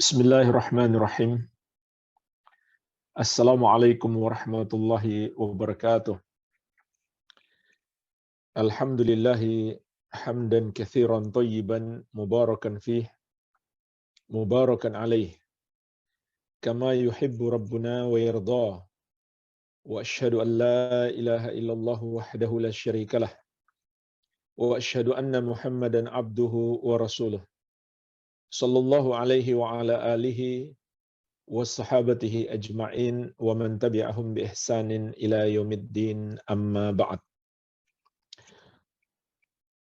Bismillahirrahmanirrahim. Assalamualaikum warahmatullahi wabarakatuh. Alhamdulillahi hamdan katsiran thayyiban mubarakan fih, mubarakan alaih, kama yuhibbu rabbuna wa yarda. Wa asyhadu an la ilaha illallah wahdahu la syarikalah. Wa asyhadu anna Muhammadan abduhu wa rasuluh. Sallallahu alaihi wa ala alihi wassahabatihi ajma'in wa man tabi'ahum bi ihsanin ila yaumiddin amma ba'd.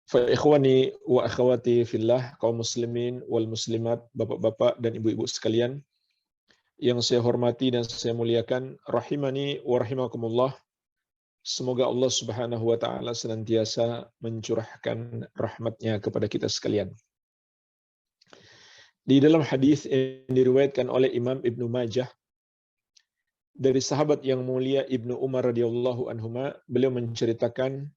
Fa ikhwani wa akhwati fillah, kaum muslimin wal muslimat, bapak-bapak dan ibu-ibu sekalian yang saya hormati dan saya muliakan, rahimani wa rahimakumullah. Semoga Allah Subhanahu wa taala senantiasa mencurahkan rahmatnya kepada kita sekalian. Di dalam hadis yang diriwayatkan oleh Imam Ibnu Majah dari sahabat yang mulia Ibnu Umar radhiyallahu anhuma, beliau menceritakan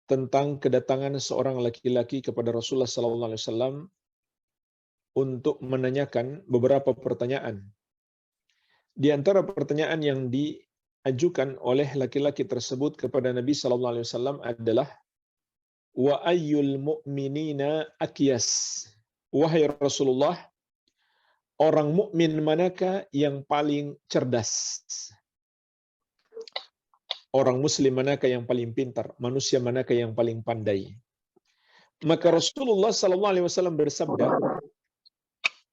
tentang kedatangan seorang laki-laki kepada Rasulullah sallallahu alaihi wasallam untuk menanyakan beberapa pertanyaan. Di antara pertanyaan yang diajukan oleh laki-laki tersebut kepada Nabi sallallahu alaihi wasallam adalah, wa ayyul mu'minina akyas? Wahai Rasulullah, orang mukmin manakah yang paling cerdas? Orang muslim manakah yang paling pintar? Manusia manakah yang paling pandai? Maka Rasulullah sallallahu alaihi wasallam bersabda,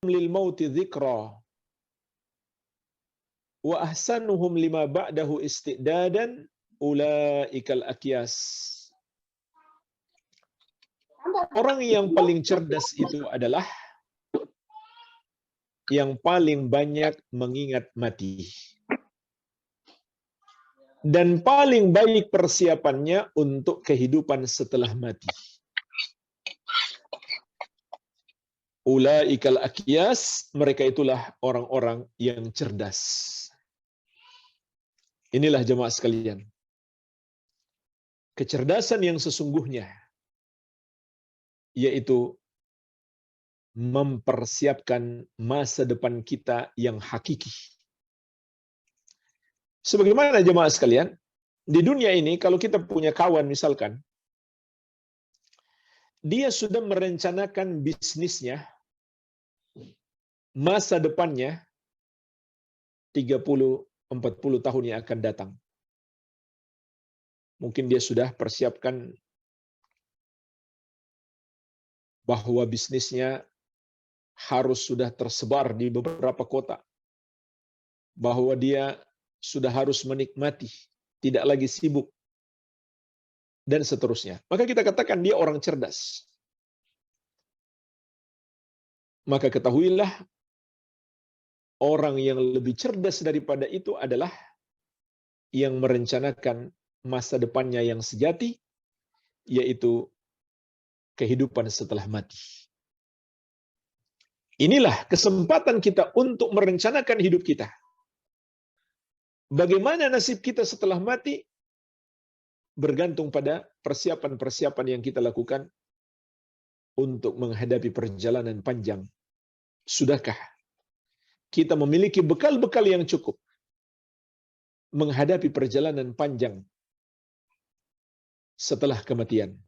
lil mauti dzikra wa ahsanuhum lima ba'dahu istidadan ulaikal akyas. Orang yang paling cerdas itu adalah yang paling banyak mengingat mati. Dan paling baik persiapannya untuk kehidupan setelah mati. Ulaikal akyas, mereka itulah orang-orang yang cerdas. Inilah jemaah sekalian, kecerdasan yang sesungguhnya, yaitu mempersiapkan masa depan kita yang hakiki. Sebagaimana jemaah sekalian, di dunia ini kalau kita punya kawan misalkan, dia sudah merencanakan bisnisnya, masa depannya 30-40 tahun yang akan datang. Mungkin dia sudah persiapkan bahwa bisnisnya harus sudah tersebar di beberapa kota, bahwa dia sudah harus menikmati, tidak lagi sibuk, dan seterusnya. Maka kita katakan dia orang cerdas. Maka ketahuilah, orang yang lebih cerdas daripada itu adalah yang merencanakan masa depannya yang sejati, yaitu kehidupan setelah mati. Inilah kesempatan kita untuk merencanakan hidup kita. Bagaimana nasib kita setelah mati bergantung pada persiapan-persiapan yang kita lakukan untuk menghadapi perjalanan panjang. Sudahkah kita memiliki bekal-bekal yang cukup menghadapi perjalanan panjang setelah kematian?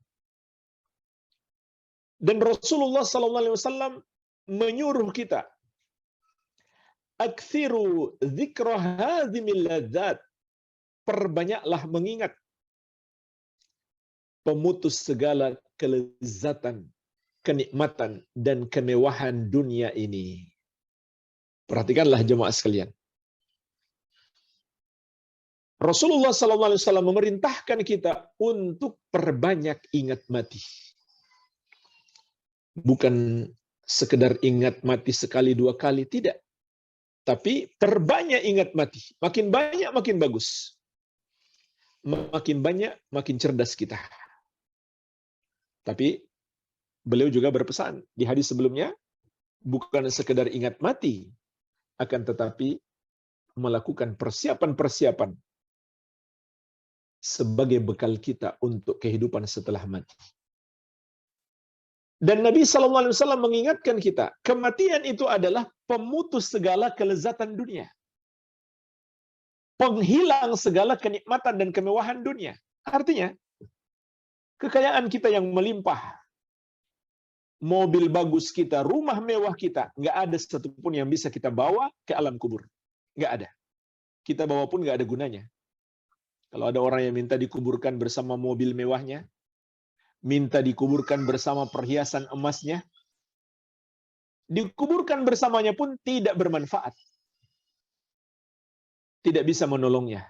Dan Rasulullah sallallahu alaihi wasallam menyuruh kita, aktsiru dzikra hadzimil ladzat, perbanyaklah mengingat pemutus segala kelezatan, kenikmatan dan kemewahan dunia ini. Perhatikanlah jemaah sekalian. Rasulullah sallallahu alaihi wasallam memerintahkan kita untuk perbanyak ingat mati. Bukan sekedar ingat mati sekali dua kali, tidak. Tapi perbanyak ingat mati. Makin banyak makin bagus. Makin banyak makin cerdas kita. Tapi beliau juga berpesan di hadis sebelumnya, bukan sekedar ingat mati, akan tetapi melakukan persiapan-persiapan sebagai bekal kita untuk kehidupan setelah mati. Dan Nabi sallallahu alaihi wasallam mengingatkan kita, kematian itu adalah pemutus segala kelezatan dunia. Penghilang segala kenikmatan dan kemewahan dunia. Artinya, kekayaan kita yang melimpah, mobil bagus kita, rumah mewah kita, nggak ada satupun yang bisa kita bawa ke alam kubur. Nggak ada. Kita bawa pun nggak ada gunanya. Kalau ada orang yang minta dikuburkan bersama mobil mewahnya, minta dikuburkan bersama perhiasan emasnya, dikuburkan bersamanya pun tidak bermanfaat. Tidak bisa menolongnya.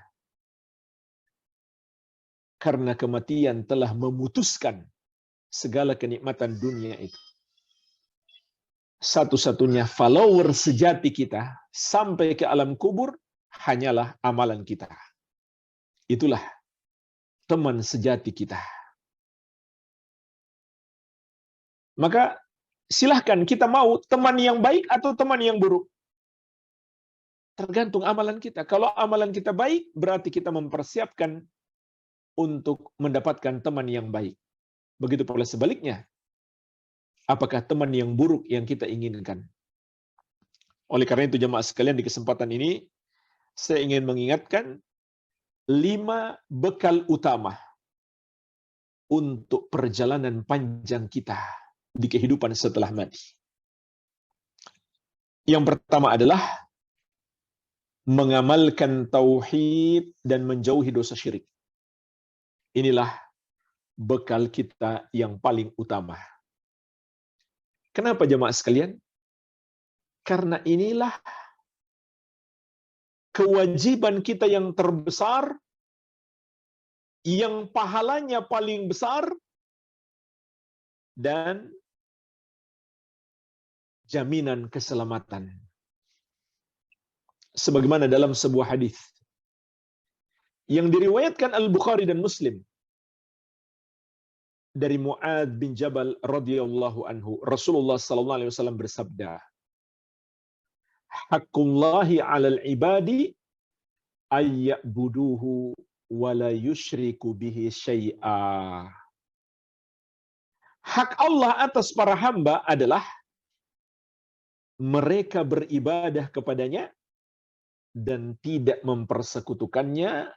Karena kematian telah memutuskan segala kenikmatan dunia itu. Satu-satunya follower sejati kita sampai ke alam kubur hanyalah amalan kita. Itulah teman sejati kita. Maka silahkan kita mau teman yang baik atau teman yang buruk. Tergantung amalan kita. Kalau amalan kita baik, berarti kita mempersiapkan untuk mendapatkan teman yang baik. Begitu pula sebaliknya. Apakah teman yang buruk yang kita inginkan? Oleh karena itu jemaah sekalian, di kesempatan ini saya ingin mengingatkan 5 bekal utama untuk perjalanan panjang kita di kehidupan setelah mati. Yang pertama adalah mengamalkan tauhid dan menjauhi dosa syirik. Inilah bekal kita yang paling utama. Kenapa jemaah sekalian? Karena inilah kewajiban kita yang terbesar, yang pahalanya paling besar, dan jaminan keselamatan. Sebagaimana dalam sebuah hadis yang diriwayatkan Al-Bukhari dan Muslim dari Mu'adz bin Jabal radhiyallahu anhu, Rasulullah sallallahu alaihi wasallam bersabda, "Haqqullahi 'alal 'ibadi ayya'buduhu wa la yusyriku bihi syai'a." Hak Allah atas para hamba adalah mereka beribadah kepadanya dan tidak mempersekutukannya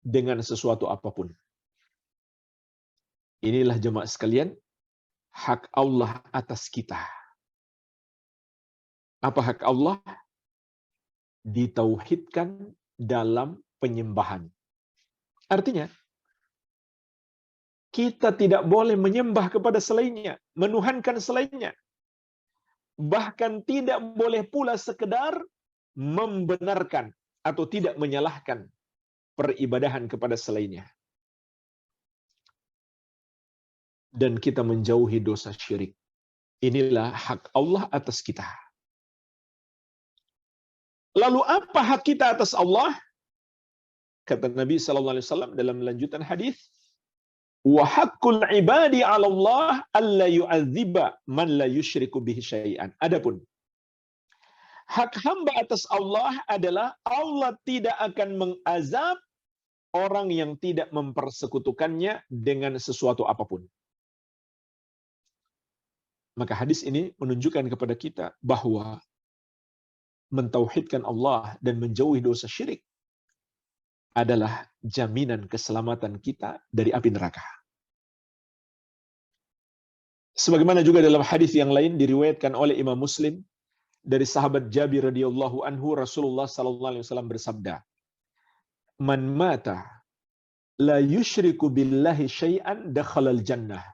dengan sesuatu apapun. Inilah jemaah sekalian, hak Allah atas kita. Apa hak Allah? Ditauhidkan dalam penyembahan. Artinya, kita tidak boleh menyembah kepada selainnya, menuhankan selainnya. Bahkan tidak boleh pula sekedar membenarkan atau tidak menyalahkan peribadahan kepada selainnya. Dan kita menjauhi dosa syirik. Inilah hak Allah atas kita. Lalu apa hak kita atas Allah? Kata Nabi sallallahu alaihi wasallam dalam lanjutan hadis, "Wa haqqul ibadi 'ala Allah alla yu'adziba man la yusyriku bihi syai'an." Adapun hak hamba atas Allah adalah Allah tidak akan mengazab orang yang tidak mempersekutukannya dengan sesuatu apapun. Maka hadis ini menunjukkan kepada kita bahwa mentauhidkan Allah dan menjauhi dosa syirik adalah jaminan keselamatan kita dari api neraka. Sebagaimana juga dalam hadis yang lain diriwayatkan oleh Imam Muslim dari sahabat Jabir radhiyallahu anhu, Rasulullah sallallahu alaihi wasallam bersabda, "Man mata la yusyriku billahi syai'an dakhalal jannah.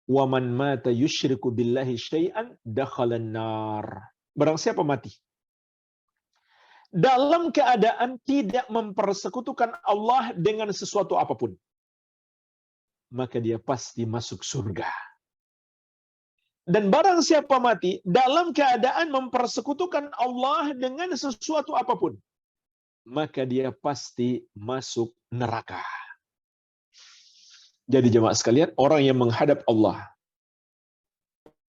Wa man mata yusyriku billahi syai'an dakhalan nar." Barang siapa mati dalam keadaan tidak mempersekutukan Allah dengan sesuatu apapun, maka dia pasti masuk surga. Dan barang siapa mati dalam keadaan mempersekutukan Allah dengan sesuatu apapun, maka dia pasti masuk neraka. Jadi jemaah sekalian, orang yang menghadap Allah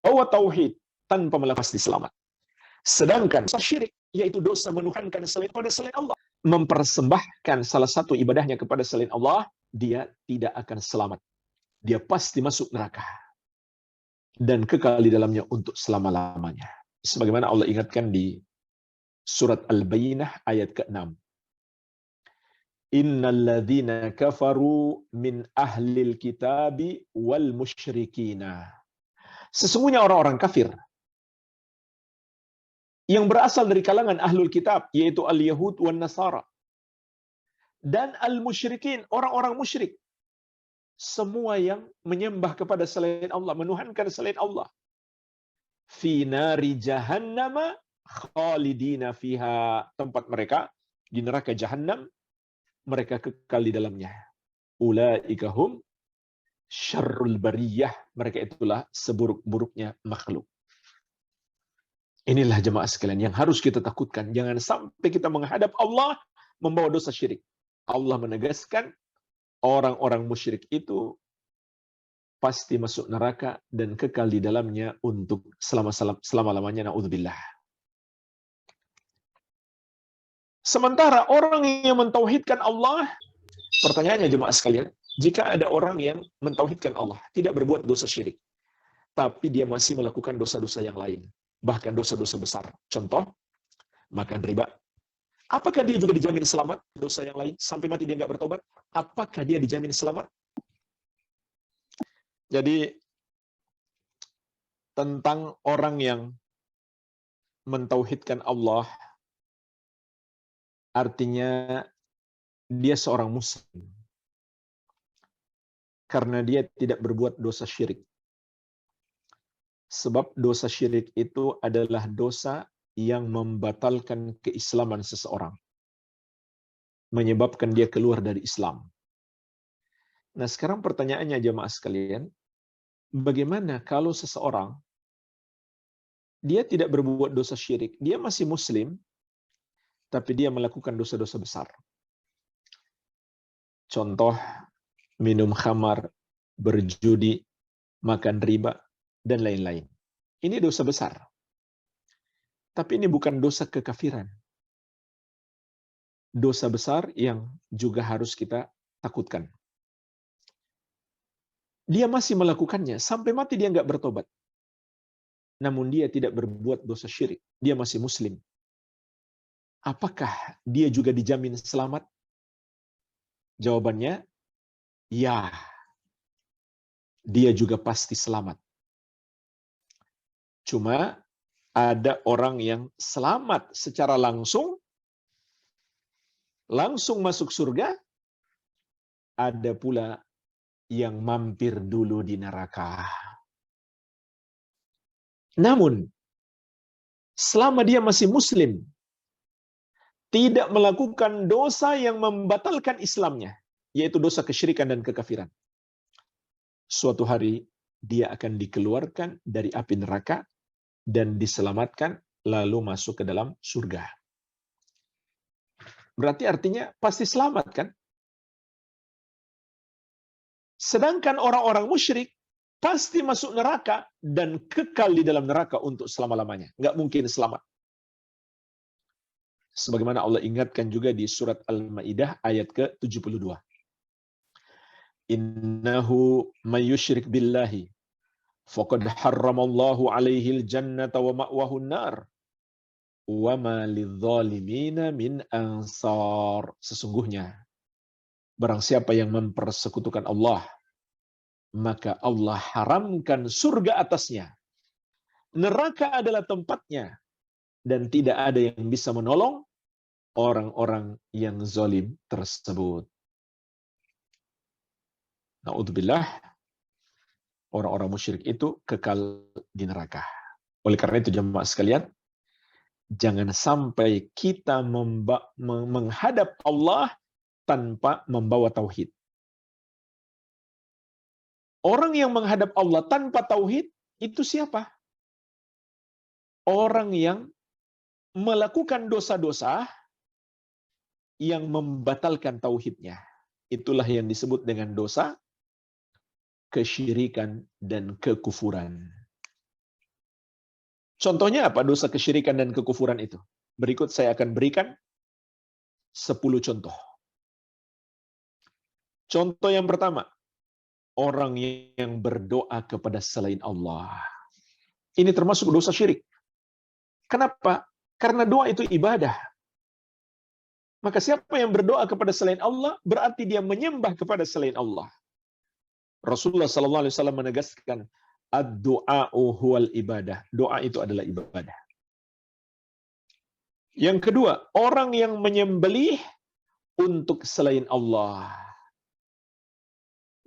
bawa tauhid tanpa melepas pasti selamat. Sedangkan dosa syirik, yaitu dosa menuhankan selain Allah, mempersembahkan salah satu ibadahnya kepada selain Allah, dia tidak akan selamat. Dia pasti masuk neraka. dan kekal di dalamnya untuk selama-lamanya. Sebagaimana Allah ingatkan di surat Al-Bayyinah ayat ke-6. Innal ladzina kafaru min ahlil kitabi wal musyrikina. Sesungguhnya orang-orang kafir yang berasal dari kalangan ahlul kitab, yaitu al-Yahud wan Nasara, dan al-musyrikin, orang-orang musyrik, semua yang menyembah kepada selain Allah, menuhankan selain Allah, fi nari jahannama khalidina fiha, tempat mereka di neraka Jahannam, mereka kekal di dalamnya. Ulaika hum syarrul bariyah, mereka itulah seburuk-buruknya makhluk. Inilah jemaah sekalian yang harus kita takutkan. Jangan sampai kita menghadap Allah membawa dosa syirik. Allah menegaskan orang-orang musyrik itu pasti masuk neraka dan kekal di dalamnya untuk selama-lamanya. Na'udzubillah. Sementara orang yang mentauhidkan Allah, pertanyaannya jemaah sekalian, jika ada orang yang mentauhidkan Allah, tidak berbuat dosa syirik, tapi dia masih melakukan dosa-dosa yang lain, bahkan dosa-dosa besar. Contoh, makan riba. Apakah dia juga dijamin selamat dosa yang lain sampai mati dia nggak bertobat? Apakah dia dijamin selamat? Jadi tentang orang yang mentauhidkan Allah, artinya dia seorang muslim karena dia tidak berbuat dosa syirik. Sebab dosa syirik itu adalah dosa yang membatalkan keislaman seseorang, menyebabkan dia keluar dari Islam. Nah, sekarang pertanyaannya jemaah sekalian, bagaimana kalau seseorang dia tidak berbuat dosa syirik, dia masih muslim, tapi dia melakukan dosa-dosa besar. Contoh, minum khamar, berjudi, makan riba, dan lain-lain. Ini dosa besar. Tapi ini bukan dosa kekafiran. Dosa besar yang juga harus kita takutkan. Dia masih melakukannya, sampai mati dia nggak bertobat. Namun dia tidak berbuat dosa syirik. Dia masih muslim. Apakah dia juga dijamin selamat? Jawabannya, ya. Dia juga pasti selamat. Cuma ada orang yang selamat secara langsung masuk surga, ada pula yang mampir dulu di neraka. Namun, selama dia masih muslim, tidak melakukan dosa yang membatalkan Islamnya, yaitu dosa kesyirikan dan kekafiran, suatu hari dia akan dikeluarkan dari api neraka dan diselamatkan lalu masuk ke dalam surga. Berarti artinya pasti selamat kan? Sedangkan orang-orang musyrik pasti masuk neraka dan kekal di dalam neraka untuk selama-lamanya. Nggak mungkin selamat. Sebagaimana Allah ingatkan juga di surat Al-Maidah ayat ke-72. Innahu may yusyrik billahi faqad harramallahu alaihil jannata wa ma'wahu an-nar wa ma lidzalimina min ansar. Sesungguhnya barang siapa yang mempersekutukan Allah, maka Allah haramkan surga atasnya. Neraka adalah tempatnya dan tidak ada yang bisa menolong orang-orang yang zalim tersebut. Na'udzubillah, orang-orang musyrik itu kekal di neraka. Oleh karena itu jemaah sekalian, jangan sampai kita menghadap Allah tanpa membawa tauhid. Orang yang menghadap Allah tanpa tauhid itu siapa? Orang yang melakukan dosa-dosa yang membatalkan tauhidnya. Itulah yang disebut dengan dosa kesyirikan dan kekufuran. Contohnya apa dosa kesyirikan dan kekufuran itu? Berikut saya akan berikan 10 contoh. Contoh yang pertama, orang yang berdoa kepada selain Allah. Ini termasuk dosa syirik. Kenapa? Karena doa itu ibadah. Maka siapa yang berdoa kepada selain Allah, berarti dia menyembah kepada selain Allah. Rasulullah SAW menegaskan, ad-du'a'u huwal ibadah. Doa itu adalah ibadah. Yang kedua, orang yang menyembelih untuk selain Allah,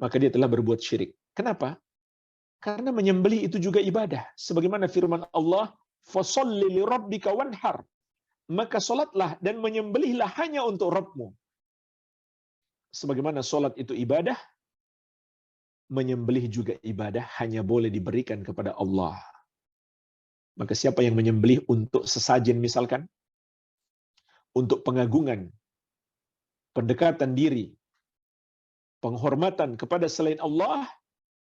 maka dia telah berbuat syirik. Kenapa? Karena menyembelih itu juga ibadah. Sebagaimana firman Allah, fasalli li rabbika wanhar. Maka solatlah dan menyembelihlah hanya untuk Rabbmu. Sebagaimana solat itu ibadah, menyembelih juga ibadah, hanya boleh diberikan kepada Allah. Maka siapa yang menyembelih untuk sesajen misalkan, untuk pengagungan, pendekatan diri, penghormatan kepada selain Allah,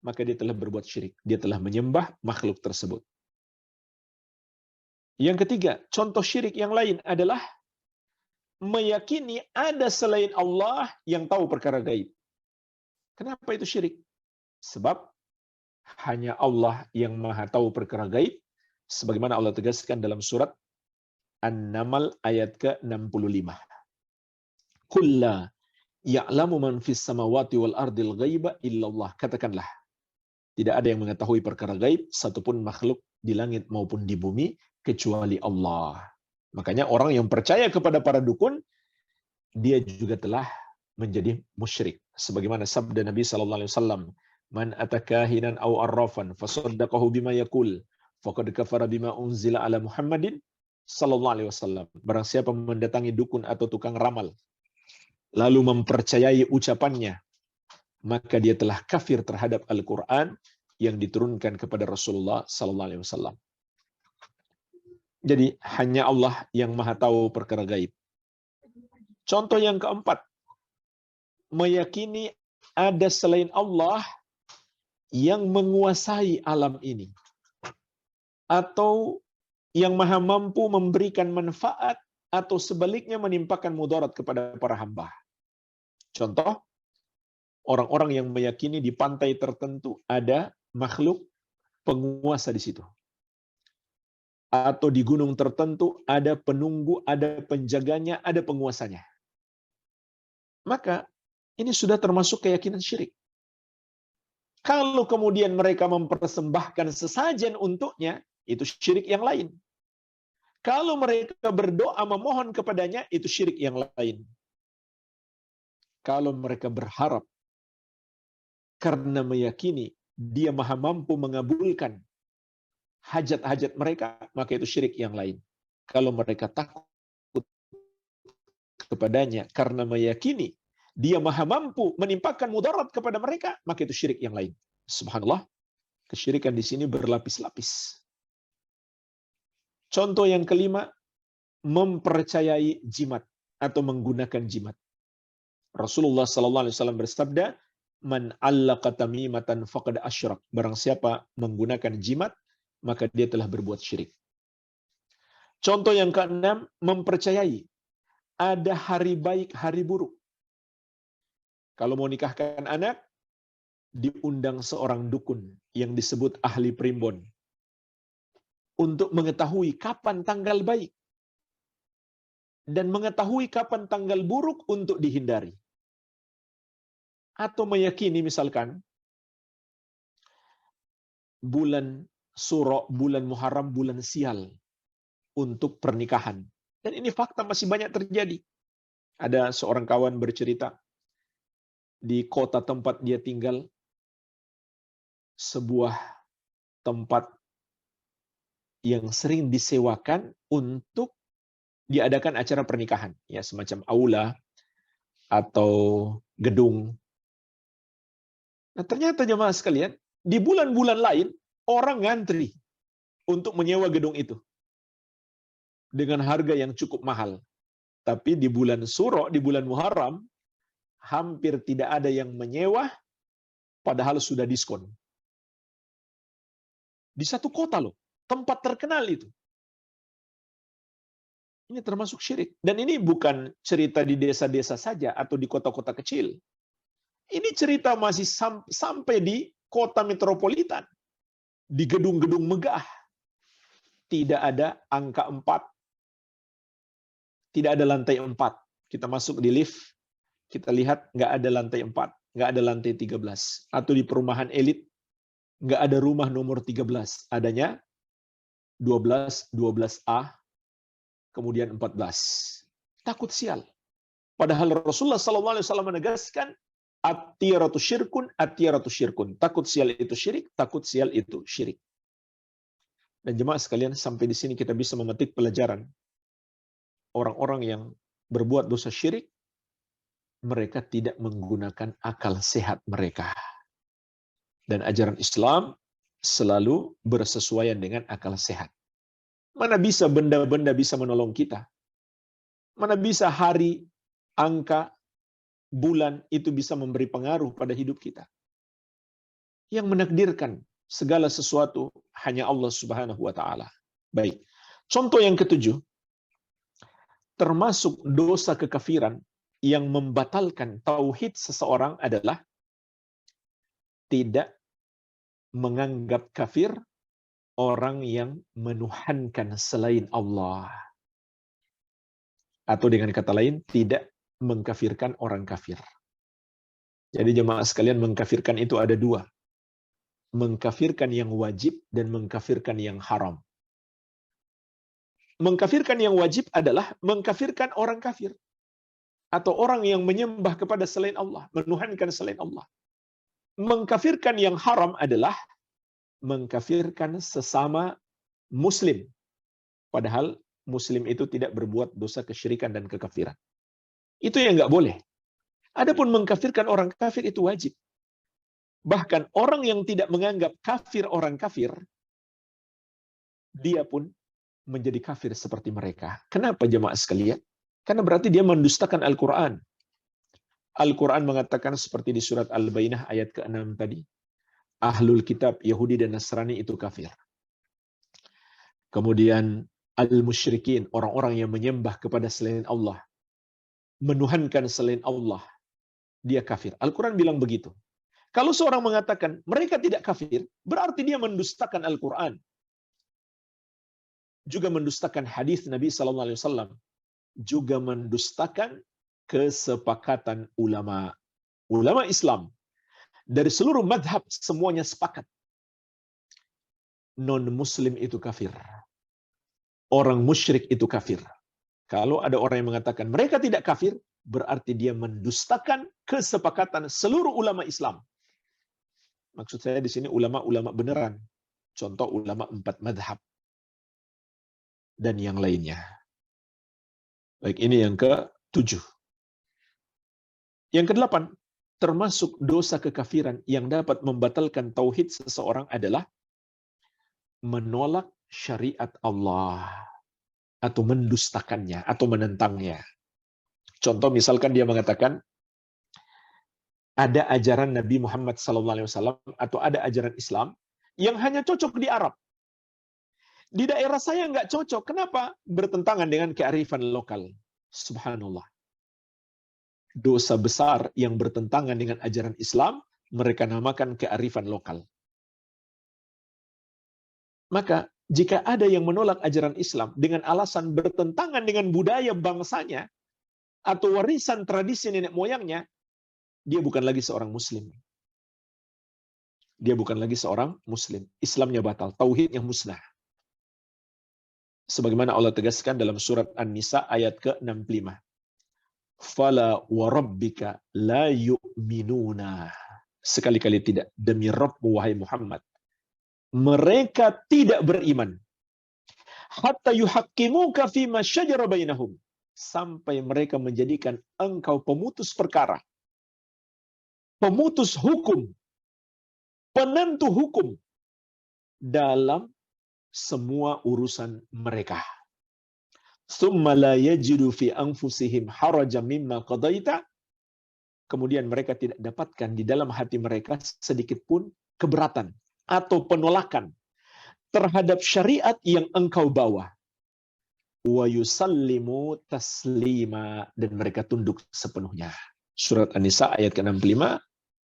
maka dia telah berbuat syirik. Dia telah menyembah makhluk tersebut. Yang ketiga, contoh syirik yang lain adalah meyakini ada selain Allah yang tahu perkara gaib. Kenapa itu syirik? Sebab hanya Allah yang maha tahu perkara gaib, sebagaimana Allah tegaskan dalam surat An-Naml ayat ke-65. Kulla ya'lamu man fis samawati wal ardil ghaiba illallah. Katakanlah, tidak ada yang mengetahui perkara gaib satupun makhluk di langit maupun di bumi kecuali Allah. Makanya orang yang percaya kepada para dukun, dia juga telah menjadi musyrik. Sebagaimana sabda Nabi sallallahu alaihi wasallam, "Man atakahinan aw arrafan fasaddaqahu bima yaqul, faqad kafara bima unzila ala Muhammadin sallallahu alaihi wasallam." Barang siapa mendatangi dukun atau tukang ramal lalu mempercayai ucapannya, maka dia telah kafir terhadap Al-Qur'an yang diturunkan kepada Rasulullah sallallahu alaihi wasallam. Jadi hanya Allah yang maha tahu perkara gaib. Contoh yang keempat, meyakini ada selain Allah yang menguasai alam ini, atau yang maha mampu memberikan manfaat atau sebaliknya menimpakan mudarat kepada para hamba. Contoh, orang-orang yang meyakini di pantai tertentu ada makhluk penguasa di situ. Atau di gunung tertentu ada penunggu, ada penjaganya, ada penguasanya. Maka ini sudah termasuk keyakinan syirik. Kalau kemudian mereka mempersembahkan sesajen untuknya, itu syirik yang lain. Kalau mereka berdoa memohon kepadanya, itu syirik yang lain. Kalau mereka berharap karena meyakini dia maha mampu mengabulkan hajat-hajat mereka, maka itu syirik yang lain. Kalau mereka takut kepadanya karena meyakini dia maha mampu menimpakan mudarat kepada mereka, maka itu syirik yang lain. Subhanallah, kesyirikan di sini berlapis-lapis. Contoh yang kelima, mempercayai jimat atau menggunakan jimat. Rasulullah sallallahu alaihi wasallam bersabda, "Man 'allaqa tamimatan faqad asyrak." Barang siapa menggunakan jimat, maka dia telah berbuat syirik. Contoh yang keenam, mempercayai ada hari baik, hari buruk. Kalau mau nikahkan anak, diundang seorang dukun yang disebut ahli primbon untuk mengetahui kapan tanggal baik dan mengetahui kapan tanggal buruk untuk dihindari. Atau meyakini misalkan bulan Suro, bulan Muharram, bulan sial untuk pernikahan. Dan ini fakta masih banyak terjadi. Ada seorang kawan bercerita, di kota tempat dia tinggal, sebuah tempat yang sering disewakan untuk diadakan acara pernikahan, ya semacam aula atau gedung. Nah, ternyata jemaah sekalian, di bulan-bulan lain orang ngantri untuk menyewa gedung itu dengan harga yang cukup mahal. Tapi di bulan Suro, di bulan Muharram, hampir tidak ada yang menyewa, padahal sudah diskon. Di satu kota loh, tempat terkenal itu. Ini termasuk syirik. Dan ini bukan cerita di desa-desa saja atau di kota-kota kecil. Ini cerita masih sampai di kota metropolitan, di gedung-gedung megah. Tidak ada angka 4, tidak ada lantai 4. Kita masuk di lift, kita lihat nggak ada lantai 4, nggak ada lantai 13. Atau di perumahan elit, nggak ada rumah nomor 13. Adanya 12, 12A, kemudian 14. Takut sial. Padahal Rasulullah SAW menegaskan, at-tiyaratu syirkun, at-tiyaratu syirkun. Takut sial itu syirik, takut sial itu syirik. Dan jemaah sekalian, sampai di sini kita bisa memetik pelajaran. Orang-orang yang berbuat dosa syirik, mereka tidak menggunakan akal sehat mereka. Dan ajaran Islam selalu bersesuaian dengan akal sehat. Mana bisa benda-benda bisa menolong kita? Mana bisa hari, angka, bulan itu bisa memberi pengaruh pada hidup kita? Yang menakdirkan segala sesuatu hanya Allah Subhanahu wa taala. Baik. Contoh yang ketujuh, termasuk dosa kekafiran yang membatalkan tauhid seseorang adalah tidak menganggap kafir orang yang menuhankan selain Allah. Atau dengan kata lain, tidak mengkafirkan orang kafir. Jadi jemaah sekalian, mengkafirkan itu ada dua. Mengkafirkan yang wajib dan mengkafirkan yang haram. Mengkafirkan yang wajib adalah mengkafirkan orang kafir. Atau orang yang menyembah kepada selain Allah, menuhankan selain Allah. Mengkafirkan yang haram adalah mengkafirkan sesama muslim. Padahal muslim itu tidak berbuat dosa kesyirikan dan kekafiran. Itu yang nggak boleh. Adapun mengkafirkan orang kafir itu wajib. Bahkan orang yang tidak menganggap kafir orang kafir, dia pun menjadi kafir seperti mereka. Kenapa jemaah sekalian? Karena berarti dia mendustakan Al-Quran. Al-Quran mengatakan seperti di surat Al-Bayyinah ayat ke-6 tadi, Ahlul Kitab, Yahudi dan Nasrani itu kafir. Kemudian Al-Musyrikin, orang-orang yang menyembah kepada selain Allah, menuhankan selain Allah, dia kafir. Al-Quran bilang begitu. Kalau seorang mengatakan mereka tidak kafir, berarti dia mendustakan Al-Quran. Juga mendustakan hadis Nabi SAW. Juga mendustakan kesepakatan ulama. Ulama Islam. Dari seluruh madhab, semuanya sepakat. Non-Muslim itu kafir. Orang musyrik itu kafir. Kalau ada orang yang mengatakan mereka tidak kafir, berarti dia mendustakan kesepakatan seluruh ulama Islam. Maksud saya di sini ulama-ulama beneran. Contoh ulama 4 madhab. Dan yang lainnya. Baik, ini yang ke-7. Yang ke-8, termasuk dosa kekafiran yang dapat membatalkan tauhid seseorang adalah menolak syariat Allah. Atau mendustakannya, atau menentangnya. Contoh misalkan dia mengatakan, ada ajaran Nabi Muhammad SAW atau ada ajaran Islam yang hanya cocok di Arab. Di daerah saya nggak cocok. Kenapa? Bertentangan dengan kearifan lokal. Subhanallah. Dosa besar yang bertentangan dengan ajaran Islam, mereka namakan kearifan lokal. Maka, jika ada yang menolak ajaran Islam dengan alasan bertentangan dengan budaya bangsanya, atau warisan tradisi nenek moyangnya, dia bukan lagi seorang muslim. Dia bukan lagi seorang muslim. Islamnya batal, tauhidnya musnah. Sebagaimana Allah tegaskan dalam surat An-Nisa ayat ke-65. Fala wa rabbika la yu'minuna. Sekali-kali tidak. Demi Rabbmu wahai Muhammad. Mereka tidak beriman. Hatta yuhaqqimuka fima syajara bainahum. Sampai mereka menjadikan engkau pemutus perkara. Pemutus hukum. Penentu hukum. Dalam semua urusan mereka. Tsumma la yajidu fi anfusihim harajan mimma qadaita. Kemudian mereka tidak dapatkan di dalam hati mereka sedikit pun keberatan atau penolakan terhadap syariat yang engkau bawa. Wa yusallimu taslima, dan mereka tunduk sepenuhnya. Surat An-Nisa ayat ke-65,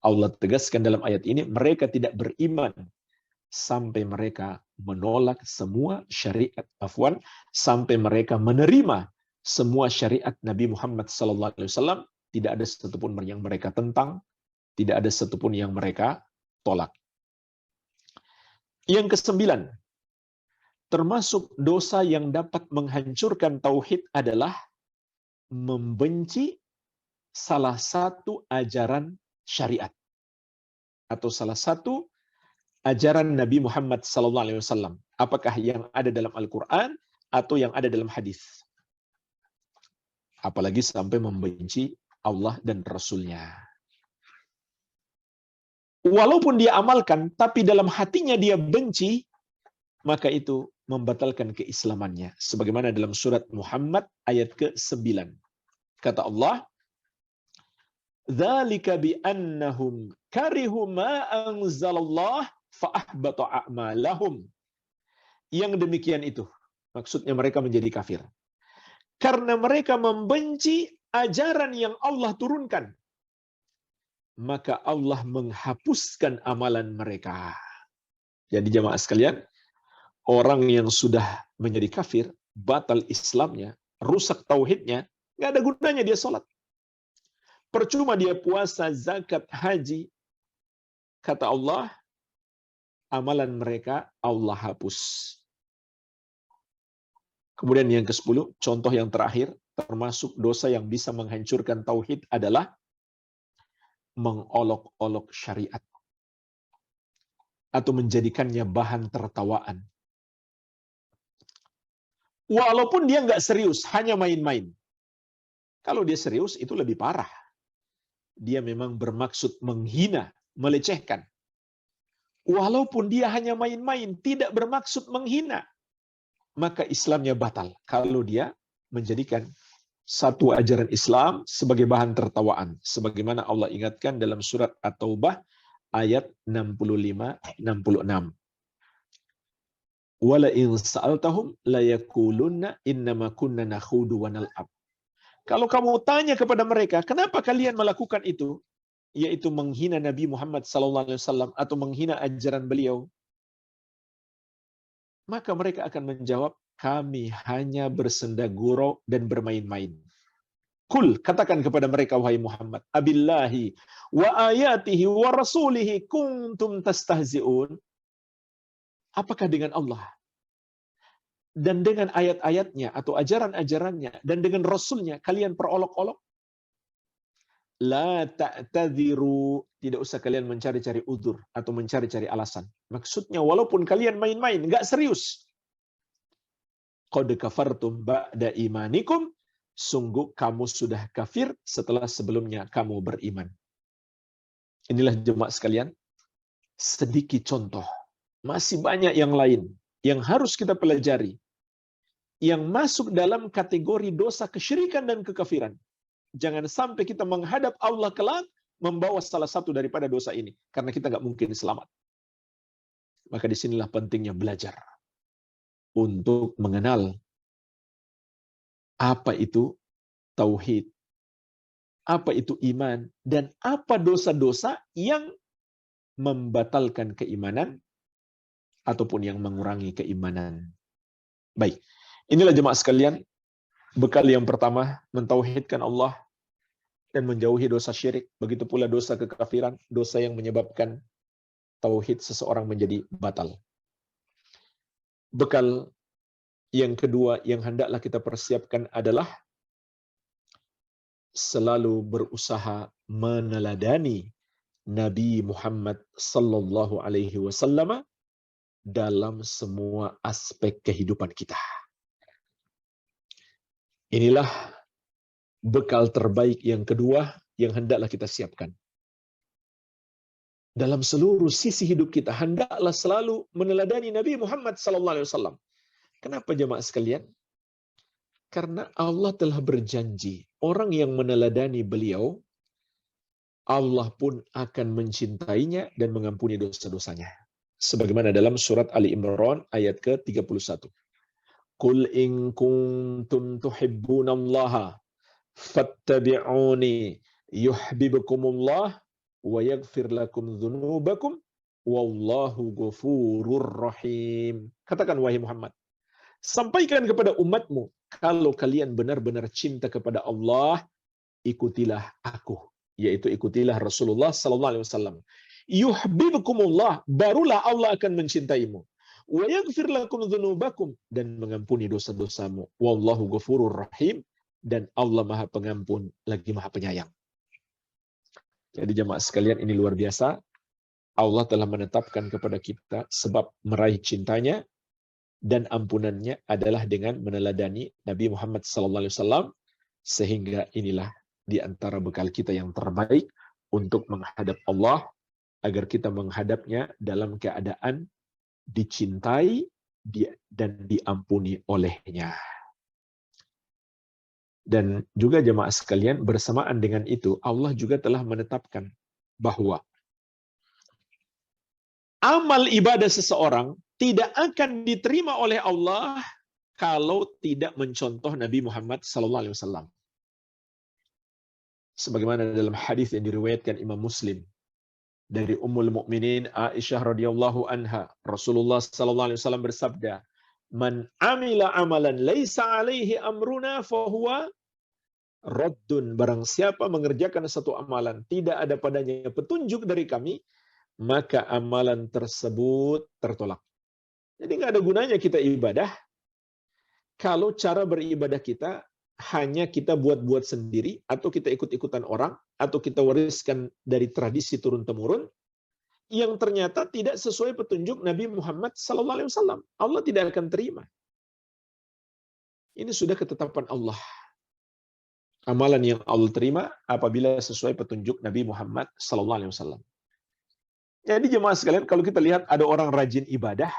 Allah tegaskan dalam ayat ini, mereka tidak beriman sampai mereka menolak semua syariat sampai mereka menerima semua syariat Nabi Muhammad SAW. Tidak ada satupun yang mereka tentang, tidak ada satupun yang mereka tolak. Yang kesembilan, termasuk dosa yang dapat menghancurkan tauhid adalah membenci salah satu ajaran syariat atau salah satu ajaran Nabi Muhammad SAW. Apakah yang ada dalam Al-Quran atau yang ada dalam hadis. Apalagi sampai membenci Allah dan Rasul-Nya. Walaupun dia amalkan, tapi dalam hatinya dia benci, maka itu membatalkan keislamannya. Sebagaimana dalam surat Muhammad ayat ke-9. Kata Allah, "Dzalika bi'annahum karihu ma anzalallah fa'ahbata a'malahum." Yang demikian itu, maksudnya mereka menjadi kafir. Karena mereka membenci ajaran yang Allah turunkan, maka Allah menghapuskan amalan mereka. Jadi jamaah sekalian, orang yang sudah menjadi kafir, batal Islamnya, rusak tauhidnya, nggak ada gunanya dia sholat. Percuma dia puasa, zakat, haji. Kata Allah, amalan mereka Allah hapus. Kemudian yang ke-10, contoh yang terakhir, termasuk dosa yang bisa menghancurkan tauhid adalah mengolok-olok syariat atau menjadikannya bahan tertawaan. Walaupun dia nggak serius, hanya main-main. Kalau dia serius, itu lebih parah. Dia memang bermaksud menghina, melecehkan. Walaupun dia hanya main-main, tidak bermaksud menghina, maka Islamnya batal. Kalau dia menjadikan satu ajaran Islam sebagai bahan tertawaan. Sebagaimana Allah ingatkan dalam surat At-Taubah ayat 65-66. Wala in sa'altahum la yaqulunna innama kunna nakhudu wa nal'ab. Kalau kamu tanya kepada mereka, kenapa kalian melakukan itu? Yaitu menghina Nabi Muhammad SAW atau menghina ajaran beliau. Maka mereka akan menjawab, kami hanya bersenda gurau dan bermain-main. Kul, katakan kepada mereka, wahai Muhammad, abillahi wa ayatihi wa rasulihi kuntum tastahzi'un. Apakah dengan Allah dan dengan ayat-ayatnya atau ajaran-ajarannya dan dengan Rasulnya kalian perolok-olok? La ta'tadhiru, tidak usah kalian mencari-cari udzur atau mencari-cari alasan. Maksudnya walaupun kalian main-main, enggak serius. Qad kafartum ba'da imanikum, sungguh kamu sudah kafir setelah sebelumnya kamu beriman. Inilah jemaah sekalian, sedikit contoh. Masih banyak yang lain yang harus kita pelajari, yang masuk dalam kategori dosa kesyirikan dan kekafiran. Jangan sampai kita menghadap Allah kelak membawa salah satu daripada dosa ini, karena kita nggak mungkin selamat. Maka disinilah pentingnya belajar untuk mengenal apa itu tauhid, apa itu iman, dan apa dosa-dosa yang membatalkan keimanan ataupun yang mengurangi keimanan. Baik, inilah jemaah sekalian, bekal yang pertama, mentauhidkan Allah dan menjauhi dosa syirik. Begitu pula dosa kekafiran, dosa yang menyebabkan tauhid seseorang menjadi batal. Bekal yang kedua yang hendaklah kita persiapkan adalah selalu berusaha meneladani Nabi Muhammad sallallahu alaihi wasallam dalam semua aspek kehidupan kita. Inilah bekal terbaik yang kedua yang hendaklah kita siapkan. Dalam seluruh sisi hidup kita, hendaklah selalu meneladani Nabi Muhammad SAW. Kenapa jemaah sekalian? Karena Allah telah berjanji, orang yang meneladani beliau, Allah pun akan mencintainya dan mengampuni dosa-dosanya. Sebagaimana dalam surat Ali Imran ayat ke-31. Qul in kuntum tuhibbunallaha fattabi'uni yuhibbukumullah wa yaghfir lakum dzunubakum wallahu ghafurur rahim. Katakan wahai Muhammad, sampaikan kepada umatmu, kalau kalian benar-benar cinta kepada Allah, ikutilah aku, yaitu ikutilah Rasulullah sallallahu alaihi wasallam. Yuhibbukumullah, barulah Allah akan mencintaimu. Wa yaghfir lakum dzunubakum, dan mengampuni dosa-dosamu. Wallahu ghafurur rahim, dan Allah Maha Pengampun lagi Maha Penyayang. Jadi jemaah sekalian, ini luar biasa. Allah telah menetapkan kepada kita sebab meraih cintanya dan ampunannya adalah dengan meneladani Nabi Muhammad SAW, sehingga inilah di antara bekal kita yang terbaik untuk menghadap Allah, agar kita menghadapnya dalam keadaan dicintai dan diampuni olehnya. Dan juga jemaah sekalian, bersamaan dengan itu Allah juga telah menetapkan bahwa amal ibadah seseorang tidak akan diterima oleh Allah kalau tidak mencontoh Nabi Muhammad SAW. Sebagaimana dalam hadis yang diriwayatkan Imam Muslim dari Ummul Mukminin Aisyah radhiyallahu anha, Rasulullah SAW bersabda, "Man amila amalan laisa alaihi amruna fahuwa raddun." Barang siapa mengerjakan satu amalan tidak ada padanya petunjuk dari kami, maka amalan tersebut tertolak. Jadi nggak ada gunanya kita ibadah kalau cara beribadah kita hanya kita buat-buat sendiri, atau kita ikut-ikutan orang, atau kita wariskan dari tradisi turun-temurun, yang ternyata tidak sesuai petunjuk Nabi Muhammad SAW. Allah tidak akan terima. Ini sudah ketetapan Allah. Amalan yang Allah terima apabila sesuai petunjuk Nabi Muhammad SAW. Jadi jemaah sekalian, kalau kita lihat ada orang rajin ibadah,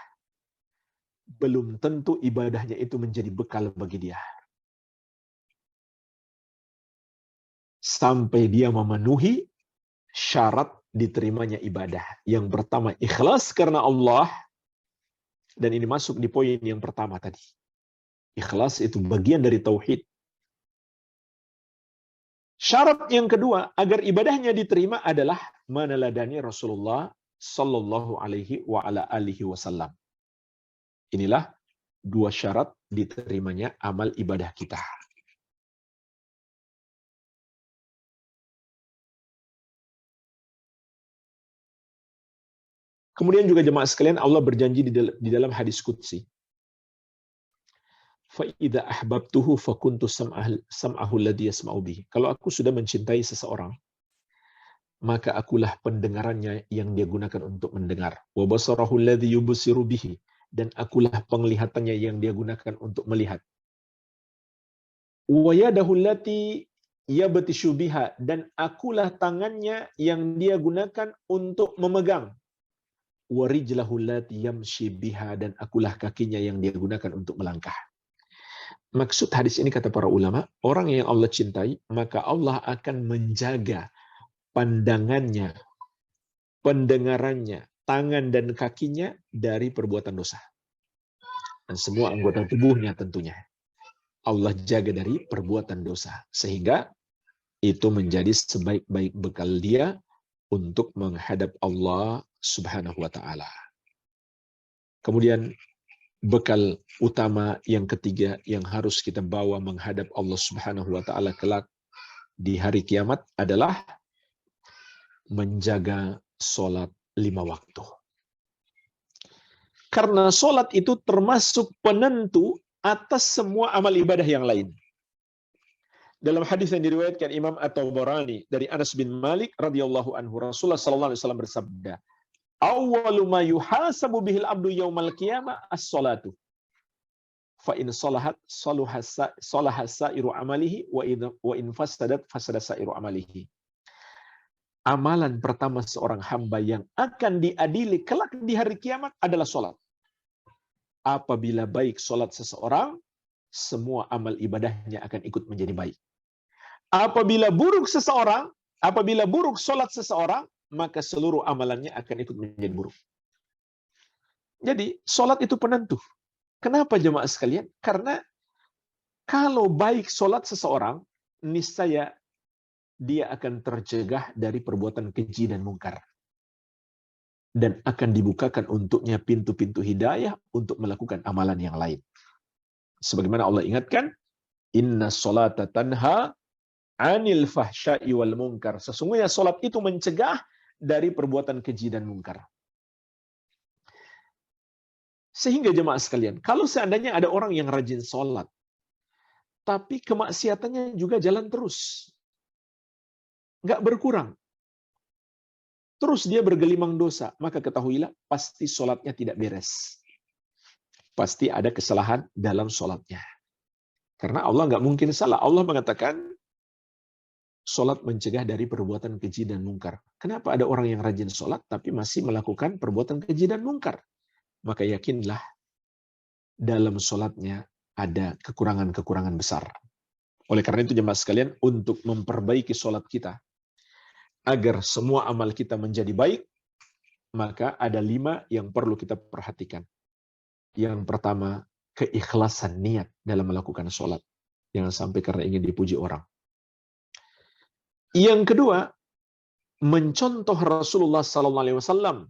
belum tentu ibadahnya itu menjadi bekal bagi dia. Sampai dia memenuhi syarat diterimanya ibadah. Yang pertama, ikhlas karena Allah. Dan ini masuk di poin yang pertama tadi. Ikhlas itu bagian dari tauhid. Syarat yang kedua, agar ibadahnya diterima adalah meneladani Rasulullah sallallahu alaihi wa ala alihi wasallam. Inilah dua syarat diterimanya amal ibadah kita. Kemudian juga jemaah sekalian, Allah berjanji di dalam hadis qudsi, fa idza ahbabtuhu fakuntu sam'ahu alladhi yasma'u bihi. Kalau aku sudah mencintai seseorang, maka akulah pendengarannya yang dia gunakan untuk mendengar. Wa basarahu alladhi yubsiru bihi, dan akulah penglihatannya yang dia gunakan untuk melihat. Wa yadahu allati yabtishu biha, dan akulah tangannya yang dia gunakan untuk memegang. Wa rijlahu allati yamshi biha, dan akulah kakinya yang dia gunakan untuk melangkah. Maksud hadis ini, kata para ulama, orang yang Allah cintai, maka Allah akan menjaga pandangannya, pendengarannya, tangan dan kakinya dari perbuatan dosa. Dan semua anggota tubuhnya tentunya Allah jaga dari perbuatan dosa. Sehingga itu menjadi sebaik-baik bekal dia untuk menghadap Allah Subhanahu wa ta'ala. Kemudian bekal utama yang ketiga yang harus kita bawa menghadap Allah Subhanahu wa ta'ala kelak di hari kiamat adalah menjaga sholat 5 waktu. Karena sholat itu termasuk penentu atas semua amal ibadah yang lain. Dalam hadis yang diriwayatkan Imam At-Tabarani dari Anas bin Malik radhiyallahu anhu, Rasulullah sallallahu alaihi wasallam bersabda, "Awwalu ma yuhasabu bihil abdu yaumal qiyamah as-shalatu. Fa in salahat salaha sa'iru amalihi wa in fasadat fasada sa'iru amalihi." Amalan pertama seorang hamba yang akan diadili kelak di hari kiamat adalah sholat. Apabila baik sholat seseorang, semua amal ibadahnya akan ikut menjadi baik. Apabila buruk sholat seseorang, maka seluruh amalannya akan ikut menjadi buruk. Jadi, sholat itu penentu. Kenapa jemaah sekalian? Karena kalau baik sholat seseorang, niscaya dia akan tercegah dari perbuatan keji dan mungkar. Dan akan dibukakan untuknya pintu-pintu hidayah untuk melakukan amalan yang lain. Sebagaimana Allah ingatkan, inna sholata tanha anil fahsya'i wal munkar. Sesungguhnya salat itu mencegah dari perbuatan keji dan mungkar. Sehingga jemaah sekalian, kalau seandainya ada orang yang rajin salat, tapi kemaksiatannya juga jalan terus, nggak berkurang, terus dia bergelimang dosa, maka ketahuilah pasti salatnya tidak beres. Pasti ada kesalahan dalam salatnya. Karena Allah nggak mungkin salah. Allah mengatakan, salat mencegah dari perbuatan keji dan mungkar. Kenapa ada orang yang rajin salat tapi masih melakukan perbuatan keji dan mungkar? Maka yakinlah dalam salatnya ada kekurangan-kekurangan besar. Oleh karena itu jemaah sekalian, untuk memperbaiki salat kita agar semua amal kita menjadi baik, maka ada 5 yang perlu kita perhatikan. Yang pertama, keikhlasan niat dalam melakukan salat. Jangan sampai karena ingin dipuji orang. Yang kedua, mencontoh Rasulullah SAW.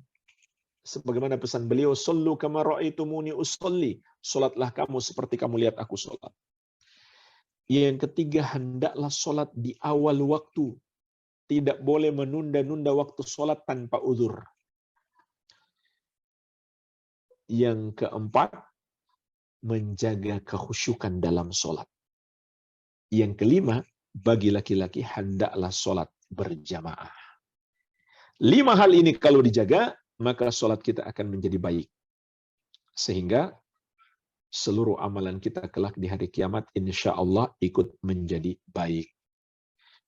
Sebagaimana pesan beliau, "Shallu kama ra'aitumuni usolli." Salatlah kamu seperti kamu lihat aku salat. Yang ketiga, hendaklah salat di awal waktu. Tidak boleh menunda-nunda waktu salat tanpa uzur. Yang keempat, menjaga kekhusyukan dalam salat. Yang kelima, bagi laki-laki hendaklah salat berjamaah. 5 hal ini kalau dijaga, maka salat kita akan menjadi baik. Sehingga seluruh amalan kita kelak di hari kiamat insya Allah ikut menjadi baik.